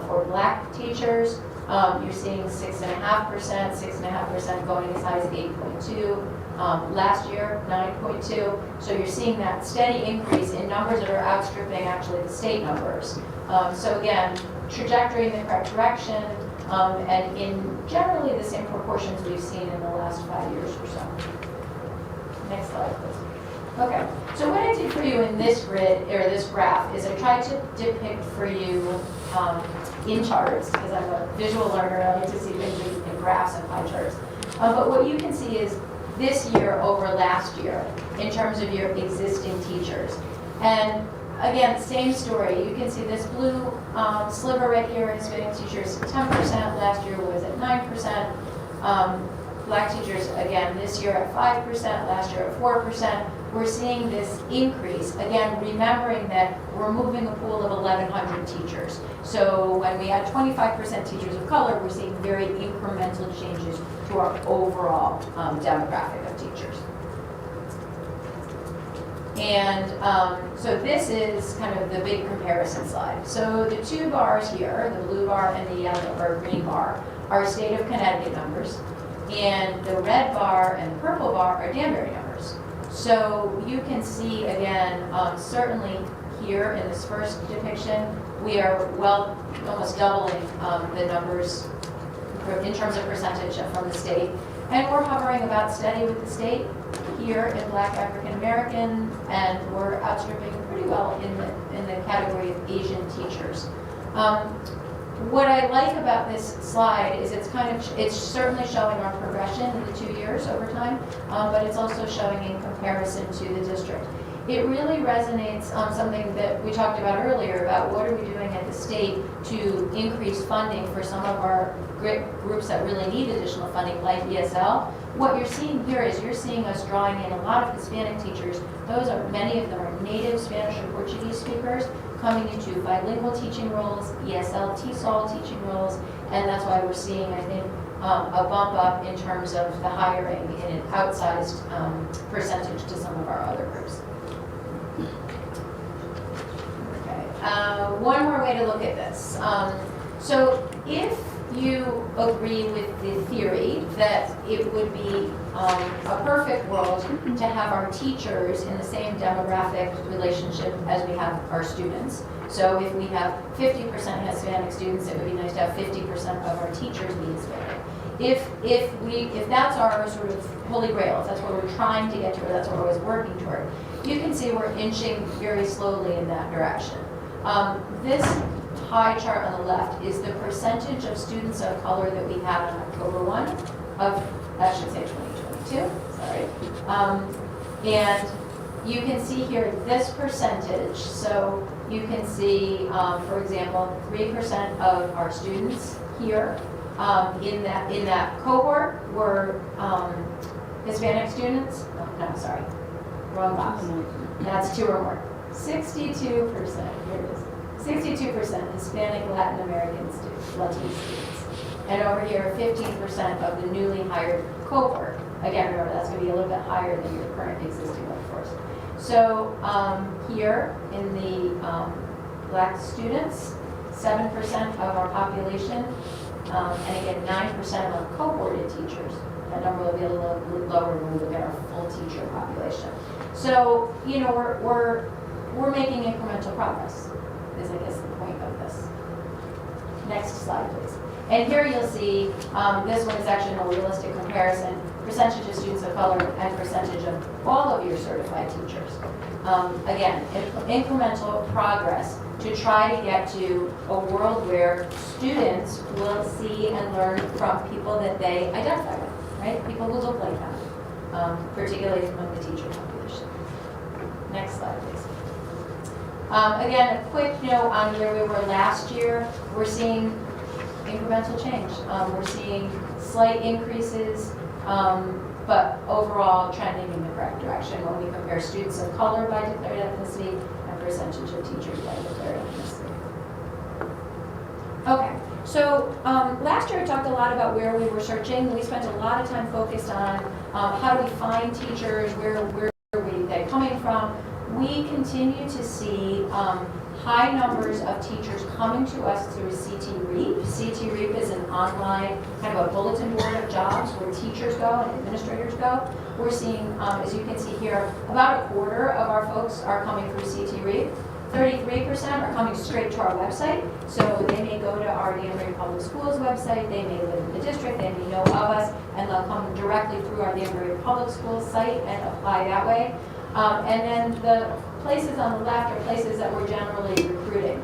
[SPEAKER 13] for Black teachers. You're seeing 6.5% going as high as 8.2. Last year, 9.2. So you're seeing that steady increase in numbers that are outstripping actually the state numbers. So again, trajectory in the correct direction, and in generally the same proportions we've seen in the last 5 years or so. Next slide, please. Okay, so what I did for you in this grid, or this graph, is I tried to depict for you in charts, because I'm a visual learner, I like to see things in graphs and pie charts. But what you can see is this year over last year in terms of your existing teachers. And again, same story. You can see this blue sliver right here, Hispanic teachers 10%, last year was at 9%. Black teachers, again, this year at 5%, last year at 4%. We're seeing this increase, again, remembering that we're moving a pool of 1,100 teachers. So when we had 25% teachers of color, we're seeing very incremental changes to our overall demographic of teachers. And so this is kind of the big comparison slide. So the 2 bars here, the blue bar and the yellow or green bar, are state of Connecticut numbers. And the red bar and the purple bar are Danbury numbers. So you can see, again, certainly here in this first depiction, we are almost doubling the numbers in terms of percentage from the state. And we're hovering about steady with the state here in Black African American, and we're outstripping pretty well in the category of Asian teachers. What I like about this slide is it's certainly showing our progression in the 2 years over time, but it's also showing in comparison to the district. it really resonates something that we talked about earlier about what are we doing at the state to increase funding for some of our groups that really need additional funding, like ESL. What you're seeing here is you're seeing us drawing in a lot of Hispanic teachers. Many of them are native Spanish or Portuguese speakers coming into bilingual teaching roles, ESL, TESOL teaching roles, and that's why we're seeing, I think, a bump up in terms of the hiring in an outsized percentage to some of our other groups. Okay. One more way to look at this. So if you agree with the theory that it would be a perfect world to have our teachers in the same demographic relationship as we have our students. So if we have 50% Hispanic students, it would be nice to have 50% of our teachers be Hispanic. If that's our sort of holy grail, if that's what we're trying to get to, or that's what we're always working toward, you can see we're inching very slowly in that direction. This pie chart on the left is the percentage of students of color that we had on October 1 of, I should say 2022, sorry. And you can see here this percentage. So you can see, for example, 3% of our students here in that cohort were Hispanic students. No, sorry, wrong box. That's 2 or more. 62%, here it is. 62% Hispanic Latin American students, Latino students. And over here, 15% of the newly hired cohort. Again, remember, that's going to be a little bit higher than your current existing workforce. So here in the Black students, 7% of our population, and again, 9% of our cohorted teachers. That number will be a little lower when we look at our full teacher population. So, you know, we're making incremental progress, is I guess the point of this. Next slide, please. And here you'll see, this one is actually a more realistic comparison, percentage of students of color and percentage of all of your certified teachers. Again, incremental progress to try to get to a world where students will see and learn from people that they identify with, right? People who look like them, particularly among the teacher population. Next slide, please. Again, a quick note on where we were last year. We're seeing incremental change. We're seeing slight increases, but overall trending in the correct direction when we compare students of color by declared ethnicity and percentage of teachers by declared ethnicity. Okay, so last year I talked a lot about where we were searching. We spent a lot of time focused on how do we find teachers, where are they coming from. We continue to see high numbers of teachers coming to us through CT REAP. CT REAP is an online kind of a bulletin board of jobs where teachers go and administrators go. We're seeing, as you can see here, about a quarter of our folks are coming through CT REAP. 33% are coming straight to our website. So they may go to our Danbury Public Schools website, they may live in the district, they may know of us, and they'll come directly through our Danbury Public Schools site and apply that way. And then the places on the left are places that we're generally recruiting.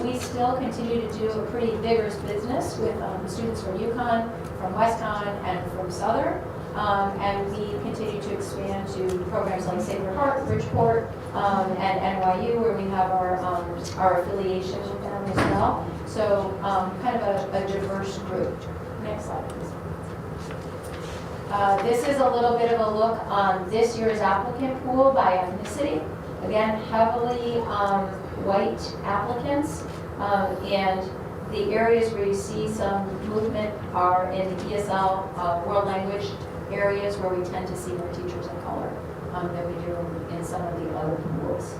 [SPEAKER 13] We still continue to do a pretty vigorous business with students from UConn, from WestConn, and from Southern. And we continue to expand to programs like Sacred Heart, Bridgeport, and NYU, where we have our affiliation with them as well. So kind of a diverse group. Next slide, please. This is a little bit of a look on this year's applicant pool by ethnicity. Again, heavily white applicants, and the areas where you see some movement are in the ESL world language areas where we tend to see more teachers of color than we do in some of the other pools.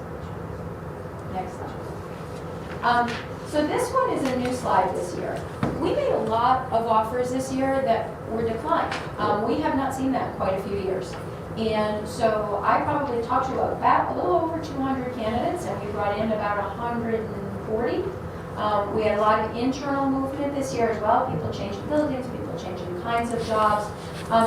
[SPEAKER 13] Next slide. So this one is a new slide this year. We made a lot of offers this year that were declined. We have not seen that in quite a few years. And so I probably talked to about a little over 200 candidates, and we brought in about 140. We had a lot of internal movement this year as well. People changing buildings, people changing kinds of jobs.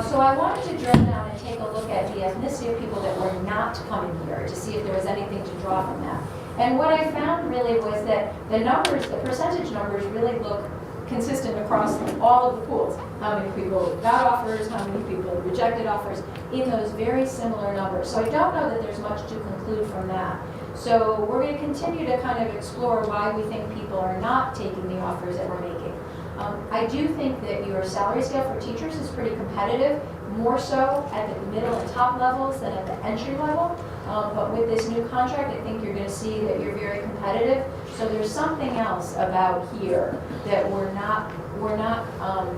[SPEAKER 13] So I wanted to drill down and take a look at the ethnicity of people that were not coming here to see if there was anything to draw from that. And what I found really was that the numbers, the percentage numbers really look consistent across all of the pools. How many people got offers, how many people rejected offers, in those very similar numbers. So I don't know that there's much to conclude from that. So we're going to continue to kind of explore why we think people are not taking the offers that we're making. I do think that your salary scale for teachers is pretty competitive, more so at the middle and top levels than at the entry level. But with this new contract, I think you're going to see that you're very competitive. So there's something else about here that we're not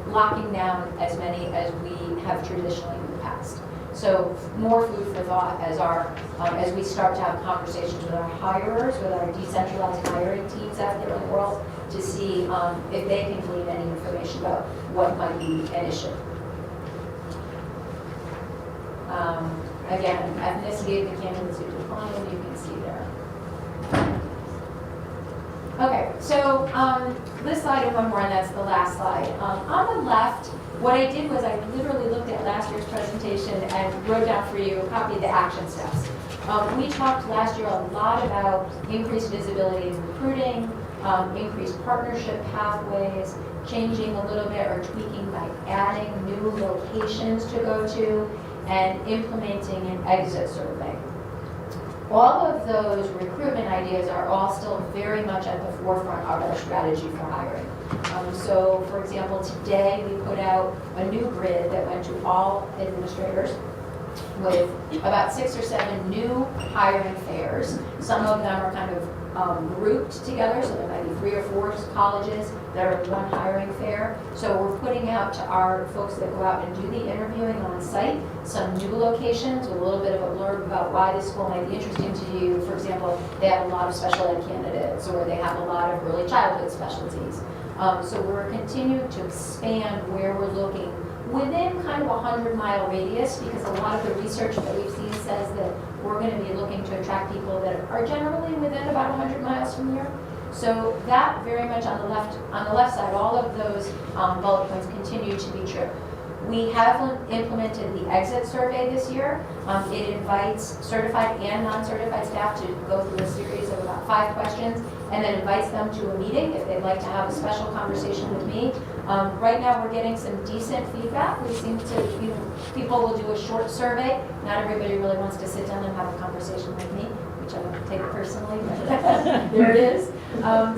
[SPEAKER 13] locking down as many as we have traditionally in the past. So more food for thought as we start to have conversations with our hirers, with our decentralized hiring teams out there in the world, to see if they can glean any information about what might be an issue. Again, ethnicity of the candidates who declined, you can see there. Okay, so this slide and one more, and that's the last slide. On the left, what I did was I literally looked at last year's presentation and wrote down for you a copy of the action steps. We talked last year a lot about increased visibility in recruiting, increased partnership pathways, changing a little bit or tweaking by adding new locations to go to, and implementing an exit survey. All of those recruitment ideas are all still very much at the forefront of our strategy for hiring. So, for example, today we put out a new grid that went to all administrators with about 6 or 7 new hiring fairs. Some of them are kind of grouped together, so there might be 3 or 4 colleges that are one hiring fair. So we're putting out to our folks that go out and do the interviewing on site some new locations with a little bit of a blurb about why this school might be interesting to you. For example, they have a lot of special ed candidates, or they have a lot of early childhood specialties. So we're continuing to expand where we're looking within kind of a 100-mile radius, because a lot of the research that we've seen says that we're going to be looking to attract people that are generally within about 100 miles from here. So that very much on the left side, all of those bullet points continue to be true. We have implemented the exit survey this year. It invites certified and non-certified staff to go through a series of about 5 questions, and then invites them to a meeting if they'd like to have a special conversation with me. Right now we're getting some decent feedback. We seem to, people will do a short survey. Not everybody really wants to sit down and have a conversation with me, which I don't take personally, but there it is.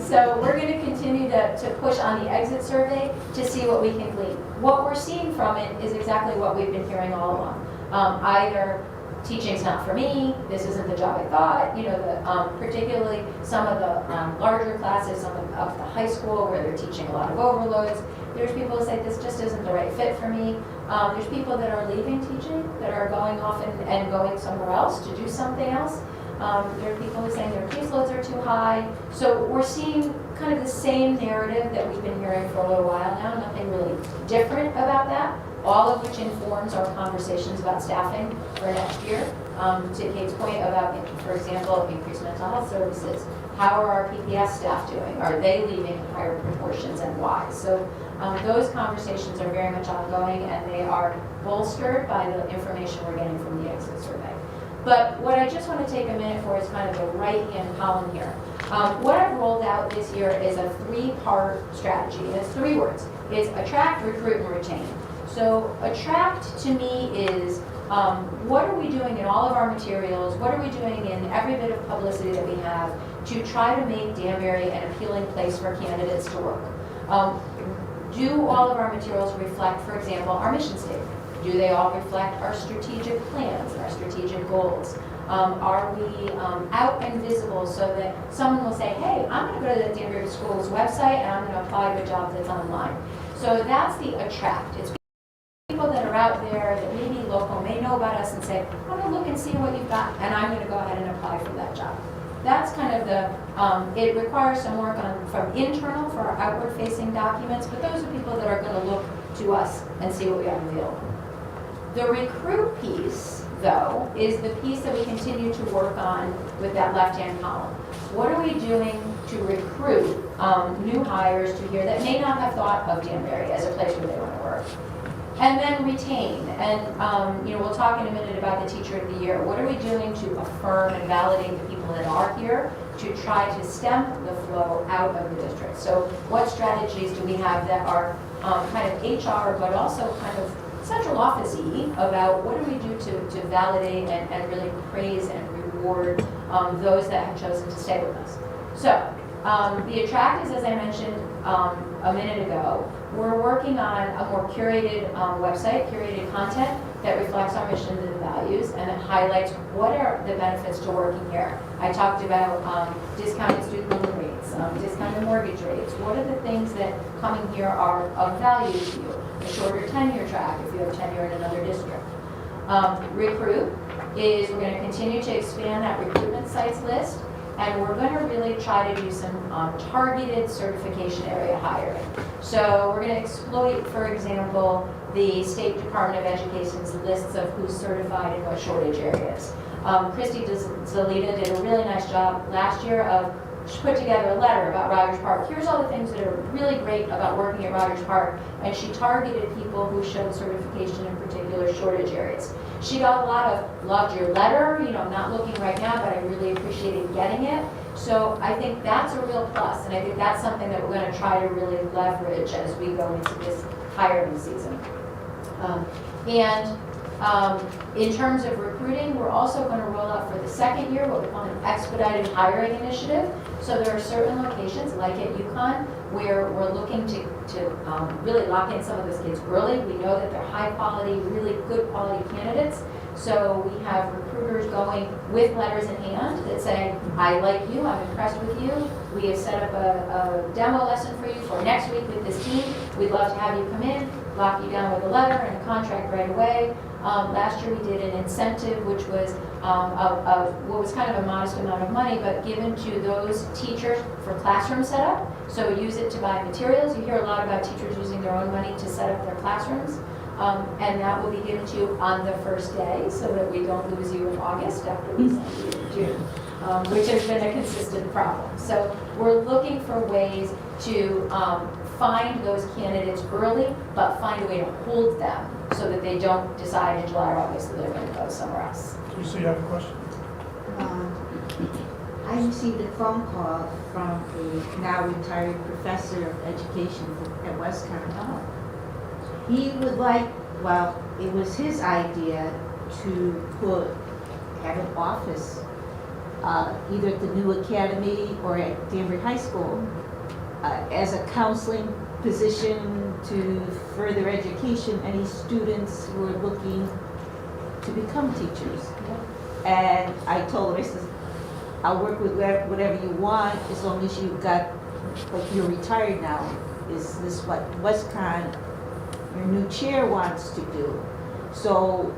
[SPEAKER 13] So we're going to continue to push on the exit survey to see what we can glean. What we're seeing from it is exactly what we've been hearing all along. Either teaching's not for me, this isn't the job I thought, particularly some of the larger classes, some of the high school where they're teaching a lot of overloads. There's people who say this just isn't the right fit for me. There's people that are leaving teaching, that are going off and going somewhere else to do something else. There are people who are saying their caseloads are too high. So we're seeing kind of the same narrative that we've been hearing for a little while now, nothing really different about that, all of which informs our conversations about staffing for next year. To Kate's point about, for example, increased mental health services, how are our PPS staff doing? Are they leaving in higher proportions, and why? So those conversations are very much ongoing, and they are bolstered by the information we're getting from the exit survey. But what I just want to take a minute for is kind of the right-hand column here. What I've rolled out this year is a 3-part strategy, and it's 3 words. It's attract, recruit, and retain. So attract to me is what are we doing in all of our materials, what are we doing in every bit of publicity that we have to try to make Danbury an appealing place for candidates to work. Do all of our materials reflect, for example, our mission statement? Do they all reflect our strategic plans and our strategic goals? Are we out and visible so that someone will say, hey, I'm going to go to the Danbury Schools website and I'm going to apply to a job that's online. So that's the attract. It's people that are out there that may be local, may know about us and say, I'm going to look and see what you've got, and I'm going to go ahead and apply for that job. That's kind of the, it requires some work from internal for our outward-facing documents, but those are people that are going to look to us and see what we have available. The recruit piece, though, is the piece that we continue to work on with that left-hand column. What are we doing to recruit new hires to here that may not have thought of Danbury as a place where they want to work? And then retain, and we'll talk in a minute about the Teacher of the Year. What are we doing to affirm and validate the people that are here to try to stem the flow out of the district. So what strategies do we have that are kind of HR, but also kind of central office-y about what do we do to validate and really praise and reward those that have chosen to stay with us. So the attract is, as I mentioned a minute ago, we're working on a more curated website, curated content that reflects our mission and values and that highlights what are the benefits to working here. I talked about discounted student loan rates, discounted mortgage rates. What are the things that coming here are of value to you? A shorter tenure track if you have tenure in another district. Recruit is we're going to continue to expand that recruitment sites list, and we're going to really try to do some targeted certification area hiring. So we're going to exploit, for example, the State Department of Education's lists of who's certified in what shortage areas. Christy Zalita did a really nice job last year of she put together a letter about Rogers Park. Here's all the things that are really great about working at Rogers Park, and she targeted people who showed certification in particular shortage areas. She got a lot of, loved your letter, you know, not looking right now, but I really appreciated getting it. So I think that's a real plus, and I think that's something that we're going to try to really leverage as we go into this hiring season. In terms of recruiting, we're also going to roll out for the second year what we call an expedited hiring initiative. So there are certain locations, like at UConn, where we're looking to really lock in some of those kids early. We know that they're high quality, really good quality candidates. So we have recruiters going with letters in hand that say, I like you, I'm impressed with you. We have set up a demo lesson for you for next week with this team. We'd love to have you come in, lock you down with a letter and a contract right away. Last year we did an incentive which was what was kind of a modest amount of money, but given to those teachers for classroom setup. So use it to buy materials. You hear a lot about teachers using their own money to set up their classrooms. And that will be given to you on the first day so that we don't lose you in August after we send you in June, which has been a consistent problem. So we're looking for ways to find those candidates early, but find a way to hold them so that they don't decide in July or August that they're going to go somewhere else.
[SPEAKER 4] So you have a question?
[SPEAKER 7] I received a phone call from a now retired professor of education at West Carolina. He would like, well, it was his idea to have an office either at the new academy or at Danbury High School as a counseling position to further education any students who are looking to become teachers. And I told him, I said, I'll work with whatever you want as long as you've got, like you're retired now. Is this what WestCon, your new chair, wants to do? So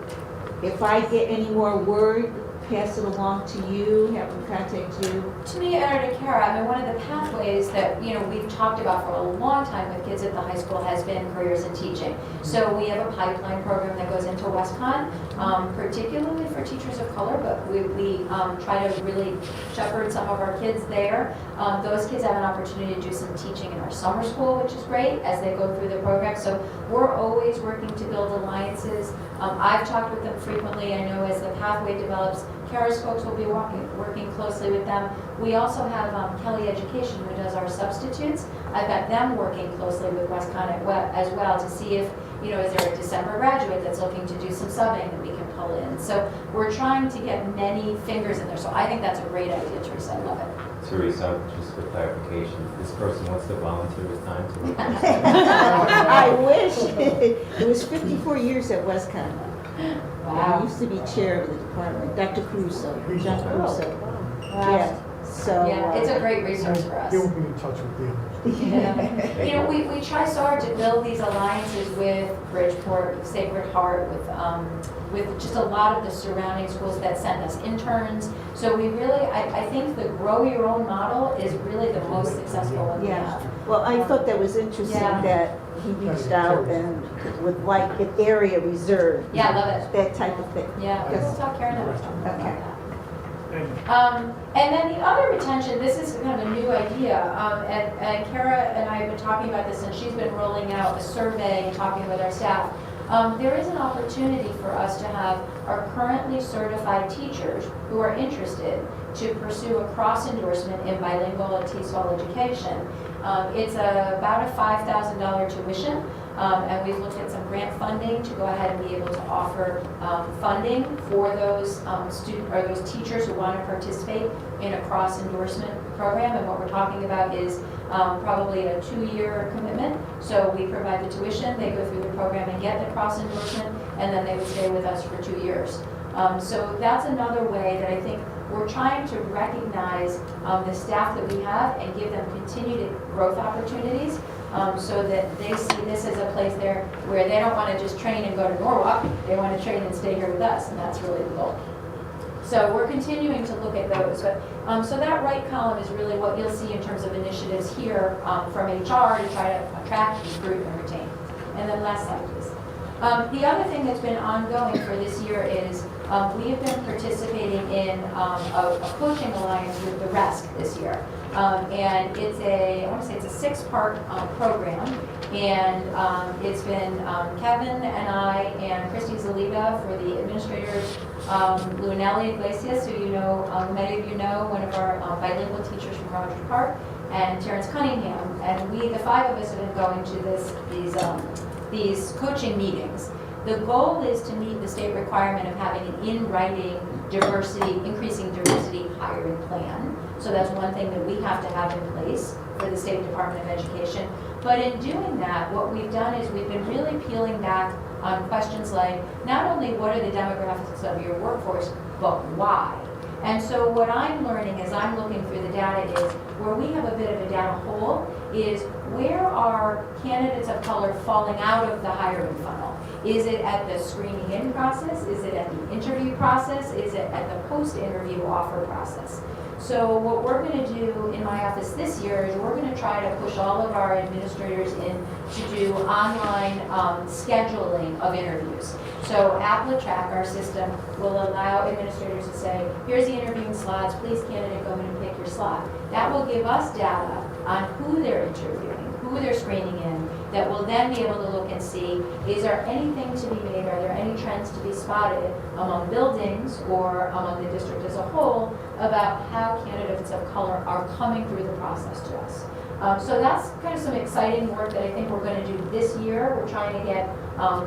[SPEAKER 7] if I get any more word, pass it along to you, have them contact you.
[SPEAKER 13] To me, and to Kara, I mean, one of the pathways that we've talked about for a long time with kids at the high school has been careers in teaching. So we have a pipeline program that goes into WestCon, particularly for teachers of color, but we try to really shepherd some of our kids there. Those kids have an opportunity to do some teaching in our summer school, which is great as they go through the program. So we're always working to build alliances. I've talked with them frequently. I know as the pathway develops, Kara's folks will be working closely with them. We also have Kelly Education, who does our substitutes. I've got them working closely with WestCon as well to see if, is there a December graduate that's looking to do some subbing that we can pull in. So we're trying to get many fingers in there. So I think that's a great idea, Teresa. I love it.
[SPEAKER 3] Teresa, just for clarification, this person wants to volunteer his time to work on
[SPEAKER 7] I wish. It was 54 years at WestCon.
[SPEAKER 13] Wow.
[SPEAKER 7] I used to be chair of the department, Dr. Caruso, John Caruso.
[SPEAKER 13] Wow.
[SPEAKER 7] Yeah, so.
[SPEAKER 13] Yeah, it's a great resource for us.
[SPEAKER 2] They won't be in touch with them.
[SPEAKER 13] Yeah. We try so hard to build these alliances with Bridgeport, with Sacred Heart, with just a lot of the surrounding schools that send us interns. So we really, I think the grow your own model is really the most successful one we have.
[SPEAKER 7] Well, I thought that was interesting that he reached out and would like an area reserved.
[SPEAKER 13] Yeah, I love it.
[SPEAKER 7] That type of thing.
[SPEAKER 13] Yeah, we'll talk Karen about that.
[SPEAKER 7] Okay.
[SPEAKER 4] Thank you.
[SPEAKER 13] And then the other retention, this is kind of a new idea, and Kara and I have been talking about this, and she's been rolling out a survey and talking with our staff. there is an opportunity for us to have our currently certified teachers who are interested to pursue a cross endorsement in bilingual and TESOL education. It's about a $5,000 tuition. And we've looked at some grant funding to go ahead and be able to offer funding for those those teachers who want to participate in a cross endorsement program. And what we're talking about is probably a 2-year commitment. So we provide the tuition, they go through the program and get the cross endorsement, and then they would stay with us for 2 years. So that's another way that I think we're trying to recognize the staff that we have and give them continued growth opportunities. So that they see this as a place there where they don't want to just train and go to Norwalk, they want to train and stay here with us, and that's really the goal. So we're continuing to look at those, but so that right column is really what you'll see in terms of initiatives here from HR to try to attract, recruit, and retain. And then last slide, please. The other thing that's been ongoing for this year is we have been participating in a coaching alliance with the RESC this year. And it's I want to say it's a 6-part program. And it's been Kevin and I and Christy Zaliga for the administrators, Lunelli Iglesias, who you know, many of you know, one of our bilingual teachers from Rogers Park, and Terrence Cunningham. And we, the 5 of us, have been going to these coaching meetings. The goal is to meet the state requirement of having an in-writing increasing diversity hiring plan. So that's one thing that we have to have in place for the State Department of Education. But in doing that, what we've done is we've been really peeling back on questions like, not only what are the demographics of your workforce, but why? And so what I'm learning as I'm looking through the data is, where we have a bit of a data hole, is where are candidates of color falling out of the hiring funnel? Is it at the screening in process? Is it at the interview process? Is it at the post-interview offer process? So what we're going to do in my office this year is we're going to try to push all of our administrators in to do online scheduling of interviews. So AppleTrack, our system, will allow administrators to say, here's the interviewing slots, please candidate go in and pick your slot. That will give us data on who they're interviewing, who they're screening in, that will then be able to look and see, is there anything to be made, are there any trends to be spotted among buildings or among the district as a whole about how candidates of color are coming through the process to us. So that's kind of some exciting work that I think we're going to do this year. We're trying to get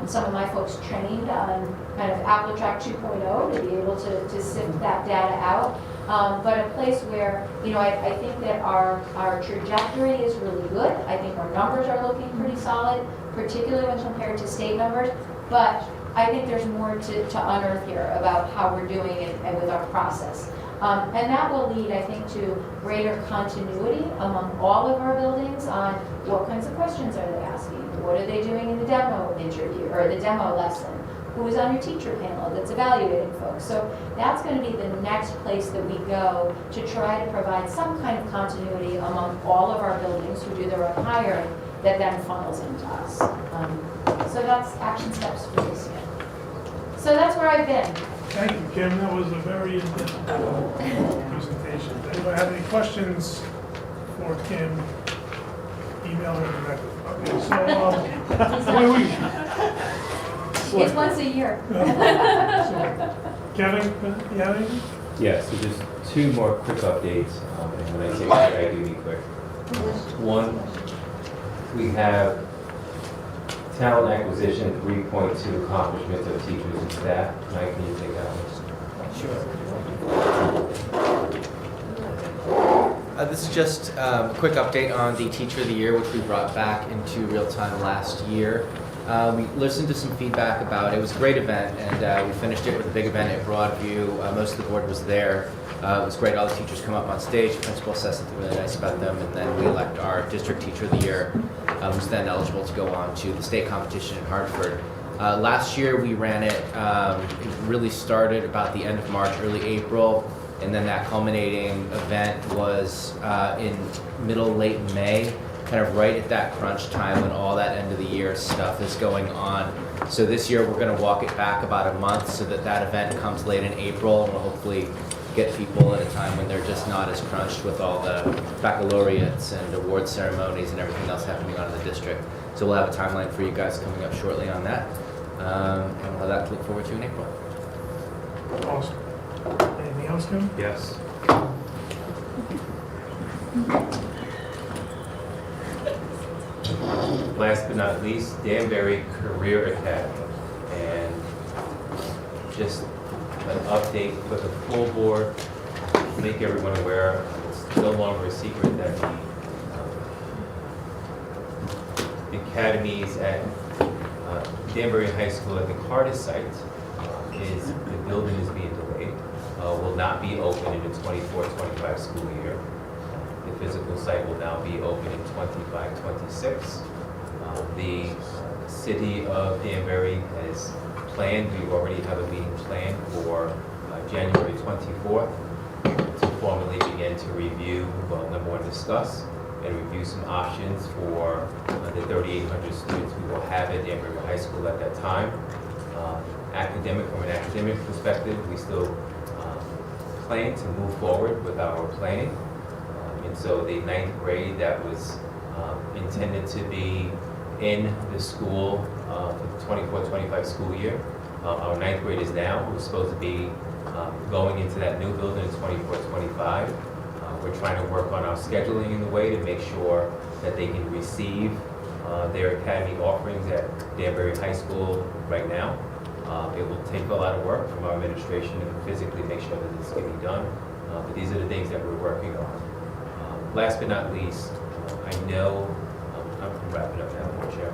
[SPEAKER 13] some of my folks trained on kind of AppleTrack 2.0 to be able to sift that data out. But a place where, you know, I think that our trajectory is really good. I think our numbers are looking pretty solid, particularly when compared to state numbers. But I think there's more to unearth here about how we're doing it and with our process. And that will lead, I think, to greater continuity among all of our buildings on what kinds of questions are they asking, what are they doing in the demo interview or the demo lesson, who's on your teacher panel that's evaluating folks. So that's going to be the next place that we go to try to provide some kind of continuity among all of our buildings who do their own hiring that then funnels into us. So that's action steps for this year. So that's where I've been.
[SPEAKER 4] Thank you, Kim. That was a very in-depth presentation. Does anybody have any questions for Kim? Email her directly. Okay, so
[SPEAKER 13] It's once a year.
[SPEAKER 4] so, Kevin, you have anything?
[SPEAKER 3] Yeah, so just 2 more quick updates, and when I say quick, I do mean quick. One, we have talent acquisition 3.2 accomplishments of teachers and staff. Mike, can you take that one?
[SPEAKER 15] This is just a quick update on the Teacher of the Year, which we brought back into real time last year. We listened to some feedback about it. It was a great event, and we finished it with a big event at Broadview. Most of the board was there. It was great. All the teachers come up on stage. The principal says something really nice about them, and then we elect our District Teacher of the Year, who's then eligible to go on to the state competition in Hartford. Last year we ran it. It really started about the end of March, early April, and then that culminating event was in late May. Kind of right at that crunch time when all that end of the year stuff is going on. So this year we're going to walk it back about a month so that that event comes late in April, and we'll hopefully get people at a time when they're just not as crunched with all the baccalaureates and award ceremonies and everything else happening on in the district. So we'll have a timeline for you guys coming up shortly on that. And we'll have that to look forward to in April.
[SPEAKER 4] Awesome. Anything else, Kim?
[SPEAKER 3] Yes. Last but not least, Danbury Career Academy. And just an update for the full board, make everyone aware, it's no longer a secret that the academies at Danbury High School at the Cardis site the building is being delayed, will not be open in the 24-25 school year. The physical site will now be open in 25-26. The city of Danbury has planned, we already have a meeting planned for January 24th to formally begin to review, well, number one, discuss and review some options for the 3,800 students we will have at Danbury High School at that time. From an academic perspective, we still plan to move forward with our planning. And so the 9th grade that was intended to be in the school for the 24-25 school year, our 9th grade is now. We're supposed to be going into that new building in 24-25. We're trying to work on our scheduling in the way to make sure that they can receive their academy offerings at Danbury High School right now. It will take a lot of work from our administration to physically make sure that this can be done. But these are the things that we're working on. Last but not least, I know, I'm wrapping up now, Madam Chair.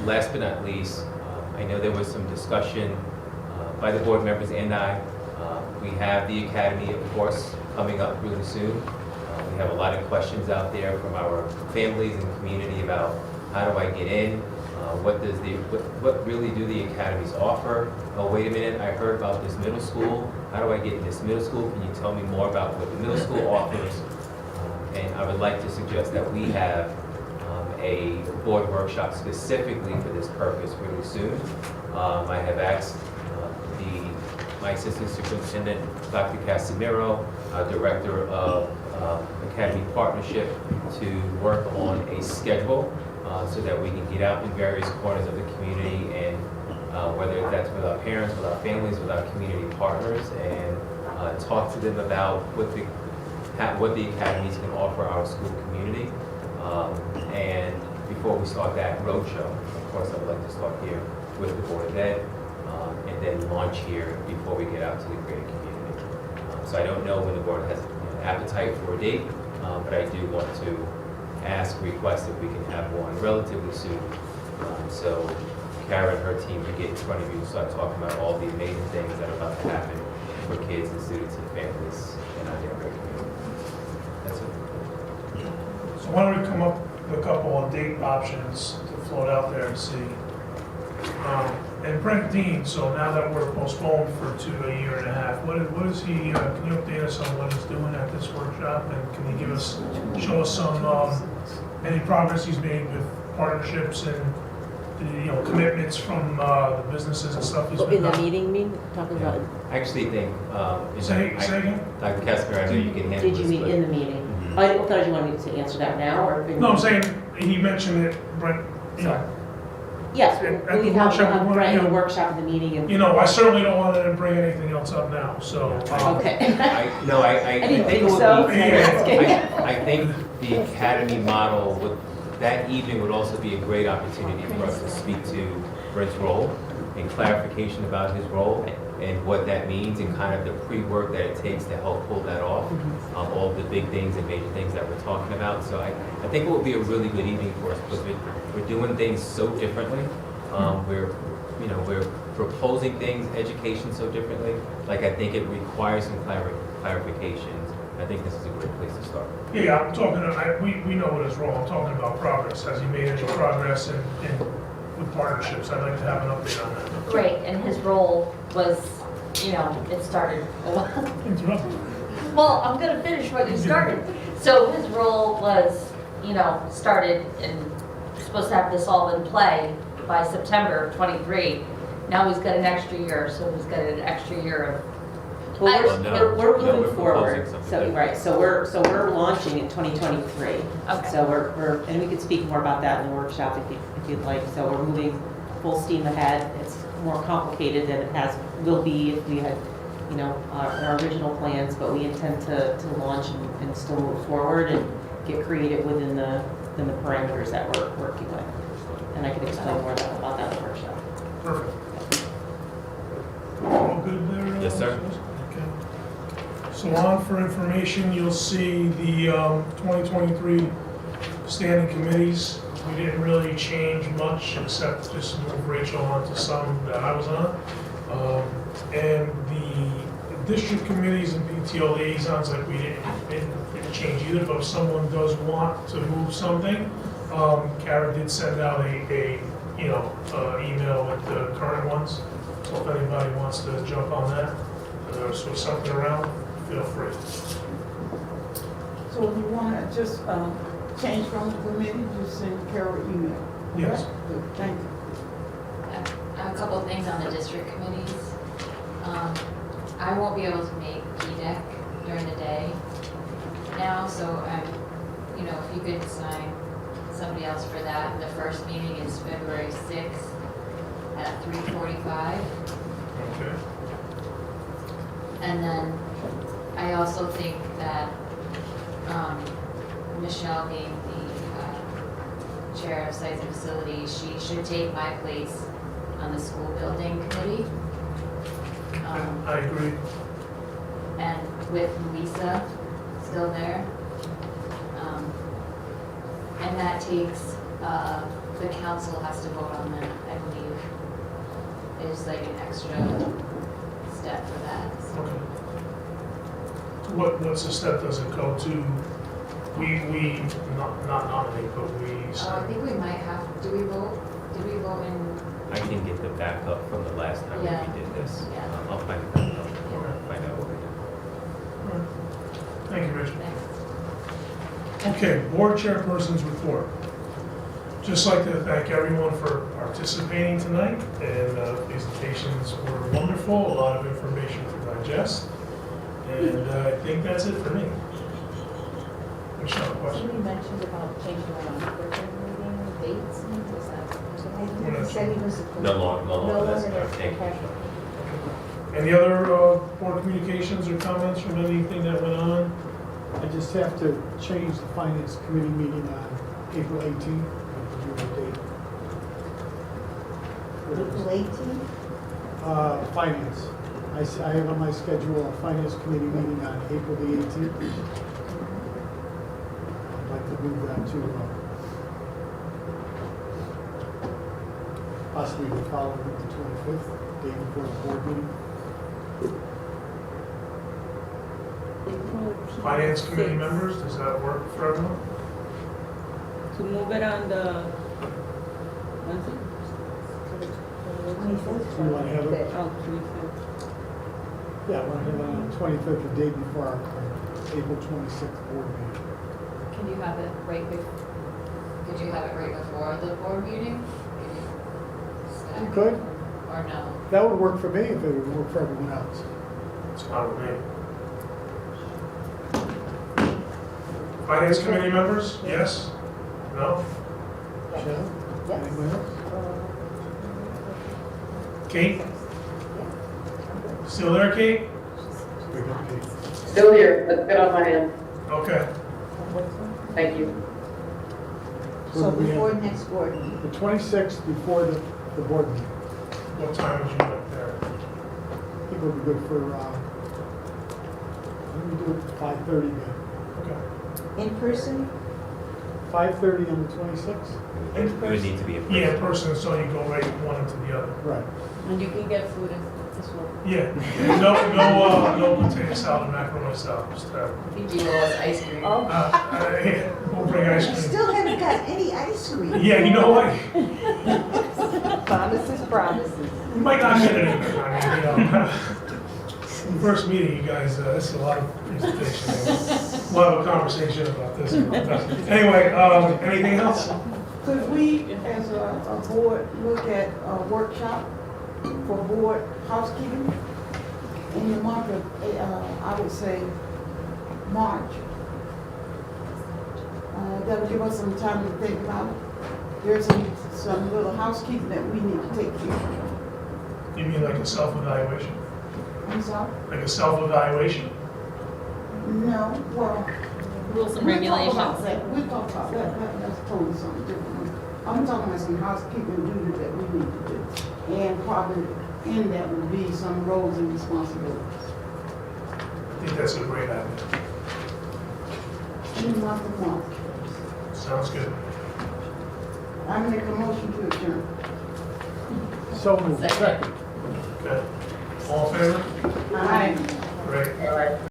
[SPEAKER 3] Last but not least, I know there was some discussion by the board members and I. We have the academy, of course, coming up really soon. We have a lot of questions out there from our families and community about how do I get in? What really do the academies offer? Oh, wait a minute, I heard about this middle school. How do I get in this middle school? Can you tell me more about what the middle school offers? And I would like to suggest that we have a board workshop specifically for this purpose really soon. I have asked my assistant superintendent, Dr. Casimiro, director of Academy Partnership, to work on a schedule so that we can get out in various corners of the community, and whether that's with our parents, with our families, with our community partners, and talk to them about what the academies can offer our school community. And before we start that roadshow, of course, I would like to start here with the Board of Ed, and then launch here before we get out to the greater community. So I don't know when the board has an appetite for a date, but I do want to request if we can have one relatively soon. So Kara and her team can get in front of you and start talking about all the amazing things that are about to happen for kids and students and families in our Danbury community. That's it.
[SPEAKER 4] So why don't we come up with a couple of date options to float out there and see. And Brent Dean, so now that we're postponed for a year and a half, what is he, can you update us on what he's doing at this workshop? And can you show us some, any progress he's made with partnerships and, commitments from the businesses and stuff he's been
[SPEAKER 10] In the
[SPEAKER 4] doing?
[SPEAKER 10] meeting, talking about,
[SPEAKER 3] I actually think,
[SPEAKER 4] Say again?
[SPEAKER 3] Dr. Casper, I know you can handle
[SPEAKER 10] did you
[SPEAKER 3] this,
[SPEAKER 10] mean
[SPEAKER 3] but-
[SPEAKER 10] in the meeting? I thought you wanted me to answer that now, or?
[SPEAKER 4] No, I'm saying, he mentioned it, Brent,
[SPEAKER 10] Yes,
[SPEAKER 4] at
[SPEAKER 10] we
[SPEAKER 4] the
[SPEAKER 10] have
[SPEAKER 4] workshop, we wanna-
[SPEAKER 10] Brent in the workshop at the meeting and.
[SPEAKER 4] I certainly don't want to bring anything else up now, so.
[SPEAKER 10] Okay.
[SPEAKER 3] I
[SPEAKER 10] I didn't
[SPEAKER 3] think
[SPEAKER 10] think
[SPEAKER 3] it would
[SPEAKER 10] so.
[SPEAKER 3] be, I think the academy model that evening would also be a great opportunity for us to speak to Brent's role and clarification about his role and what that means and kind of the pre-work that it takes to help pull that off, all the big things and major things that we're talking about. So I think it will be a really good evening for us because we're doing things so differently. We're proposing things, education so differently. Like I think it requires some clarifications. I think this is a great place to start.
[SPEAKER 4] Yeah, I'm talking, we know what his role, I'm talking about progress. Has he made any progress in with partnerships? I'd like to have an update on that.
[SPEAKER 5] Great, and his role was, it started,
[SPEAKER 4] Interrupted.
[SPEAKER 5] well, I'm gonna finish what you started. So his role was, started and supposed to have this all in play by September of '23. Now he's got an extra year, so he's got an extra year of.
[SPEAKER 10] Well,
[SPEAKER 3] no,
[SPEAKER 10] we're
[SPEAKER 3] no,
[SPEAKER 10] moving
[SPEAKER 3] we're
[SPEAKER 10] forward,
[SPEAKER 3] proposing
[SPEAKER 10] so,
[SPEAKER 3] something
[SPEAKER 10] right, so we're launching in 2023.
[SPEAKER 5] Okay.
[SPEAKER 10] So and we could speak more about that in the workshop if you'd like. So we're moving full steam ahead. It's more complicated than will be if we had, our original plans, but we intend to launch and still move forward and get creative within the parameters that we're working with. And I can explain more about that in the workshop.
[SPEAKER 4] Perfect. All good there?
[SPEAKER 3] Yes, sir.
[SPEAKER 4] Okay. So on for information, you'll see the 2023 standing committees. We didn't really change much except just move Rachel onto some that I was on. And the district committees and PTO liaisons, like we didn't change either, but if someone does want to move something, Kara did send out a email with the current ones. So if anybody wants to jump on that, switch something around, feel free.
[SPEAKER 12] So if you wanna just, change from the committee, just send Carol an email.
[SPEAKER 4] Yes.
[SPEAKER 12] Good, thank you.
[SPEAKER 5] I have a couple of things on the district committees. I won't be able to make PDEC during the day now, so if you could assign somebody else for that. The first meeting is February 6th at 3:45.
[SPEAKER 4] Okay.
[SPEAKER 5] And then I also think that Michelle being the chair of sites and facilities, she should take my place on the school building committee.
[SPEAKER 4] I agree.
[SPEAKER 5] And with Lisa still there. And that takes, the council has to vote on that, I believe. It's like an extra step for that.
[SPEAKER 4] Okay. What's the step does it go to? We not nominate, but we.
[SPEAKER 5] I think we might have, do we vote in?
[SPEAKER 3] I can get the backup from the last time
[SPEAKER 5] Yeah.
[SPEAKER 3] we did this.
[SPEAKER 5] Yeah.
[SPEAKER 3] I'll find it out. Find out what we did.
[SPEAKER 4] Thank you, Rachel.
[SPEAKER 5] Thanks.
[SPEAKER 4] Okay, board chairperson's report. Just like to thank everyone for participating tonight, and presentations were wonderful, a lot of information to digest. And I think that's it for me. Michelle, question?
[SPEAKER 11] Somebody mentioned about changing around curriculum meeting dates, is that?
[SPEAKER 7] I think he said he was.
[SPEAKER 3] No longer, that's
[SPEAKER 11] longer
[SPEAKER 3] correct. Thank you.
[SPEAKER 11] okay.
[SPEAKER 4] Any other board communications or comments from anything that went on?
[SPEAKER 2] I just have to change the finance committee meeting on April 18th. Give you a date.
[SPEAKER 7] April 18th?
[SPEAKER 2] Finance. I have on my schedule a finance committee meeting on April the 18th. I'd like to move that to possibly the following week, the 25th, day before the board meeting.
[SPEAKER 4] Finance committee members, does that work for everyone?
[SPEAKER 10] To move it on the, when's it?
[SPEAKER 2] Do you want to have it?
[SPEAKER 10] Oh, 25th.
[SPEAKER 2] Yeah, I want to have it on the 25th, the day before our April 26th board meeting.
[SPEAKER 5] Can you have it right could you have it right before the board meeting? Could you stack
[SPEAKER 2] You could.
[SPEAKER 5] Or no?
[SPEAKER 2] That would work for me if it would work for everyone else.
[SPEAKER 4] It's fine with me. Finance committee members, yes? No?
[SPEAKER 2] Michelle?
[SPEAKER 11] Yes.
[SPEAKER 2] Anyone else?
[SPEAKER 4] Kate? Still there, Kate?
[SPEAKER 2] Bring up Kate.
[SPEAKER 8] Still here, that's good on my end.
[SPEAKER 4] Okay,
[SPEAKER 8] Thank you.
[SPEAKER 7] So
[SPEAKER 2] What do we
[SPEAKER 7] before
[SPEAKER 2] have?
[SPEAKER 7] next board meeting.
[SPEAKER 2] The 26th before the board meeting.
[SPEAKER 4] what time would you like there?
[SPEAKER 2] I think it would be good for, let me do it 5:30 again.
[SPEAKER 4] Okay.
[SPEAKER 7] In person?
[SPEAKER 2] 5:30 on the 26th?
[SPEAKER 3] It would need to be a person.
[SPEAKER 4] Yeah, in person, so you go right one into the other.
[SPEAKER 2] Right.
[SPEAKER 10] And you can get food as well.
[SPEAKER 4] Yeah, no potato salad and macaroni salad, just
[SPEAKER 5] I think you will as ice cream.
[SPEAKER 4] yeah, we'll bring ice
[SPEAKER 7] We
[SPEAKER 4] cream.
[SPEAKER 7] still haven't got any ice cream.
[SPEAKER 4] Yeah, you know what?
[SPEAKER 11] Promises, promises.
[SPEAKER 4] We might not get it in there, I mean, first meeting, you guys, that's a lot of presentation. We'll have a conversation about this. Anyway, anything else?
[SPEAKER 12] Could we, as a board, look at a workshop for board housekeeping in the month of, I would say, March? That would give us some time to think about it. there's some little housekeeping that we need to take care of.
[SPEAKER 4] You mean like a self-evaluation?
[SPEAKER 12] I'm sorry?
[SPEAKER 4] Like a self-evaluation?
[SPEAKER 12] No, well.
[SPEAKER 10] Rules and
[SPEAKER 12] we'll talk
[SPEAKER 10] regulations.
[SPEAKER 12] about that. We'll talk about that. That's totally something different. I'm talking about some housekeeping duties that we need to do. And probably in that would be some roles and responsibilities.
[SPEAKER 4] I think that's a great idea.
[SPEAKER 12] In month to month.
[SPEAKER 4] Sounds good.
[SPEAKER 12] I make a motion to adjourn.
[SPEAKER 2] So moved. Second.
[SPEAKER 4] Okay. All in favor?
[SPEAKER 12] Aye.
[SPEAKER 4] Great.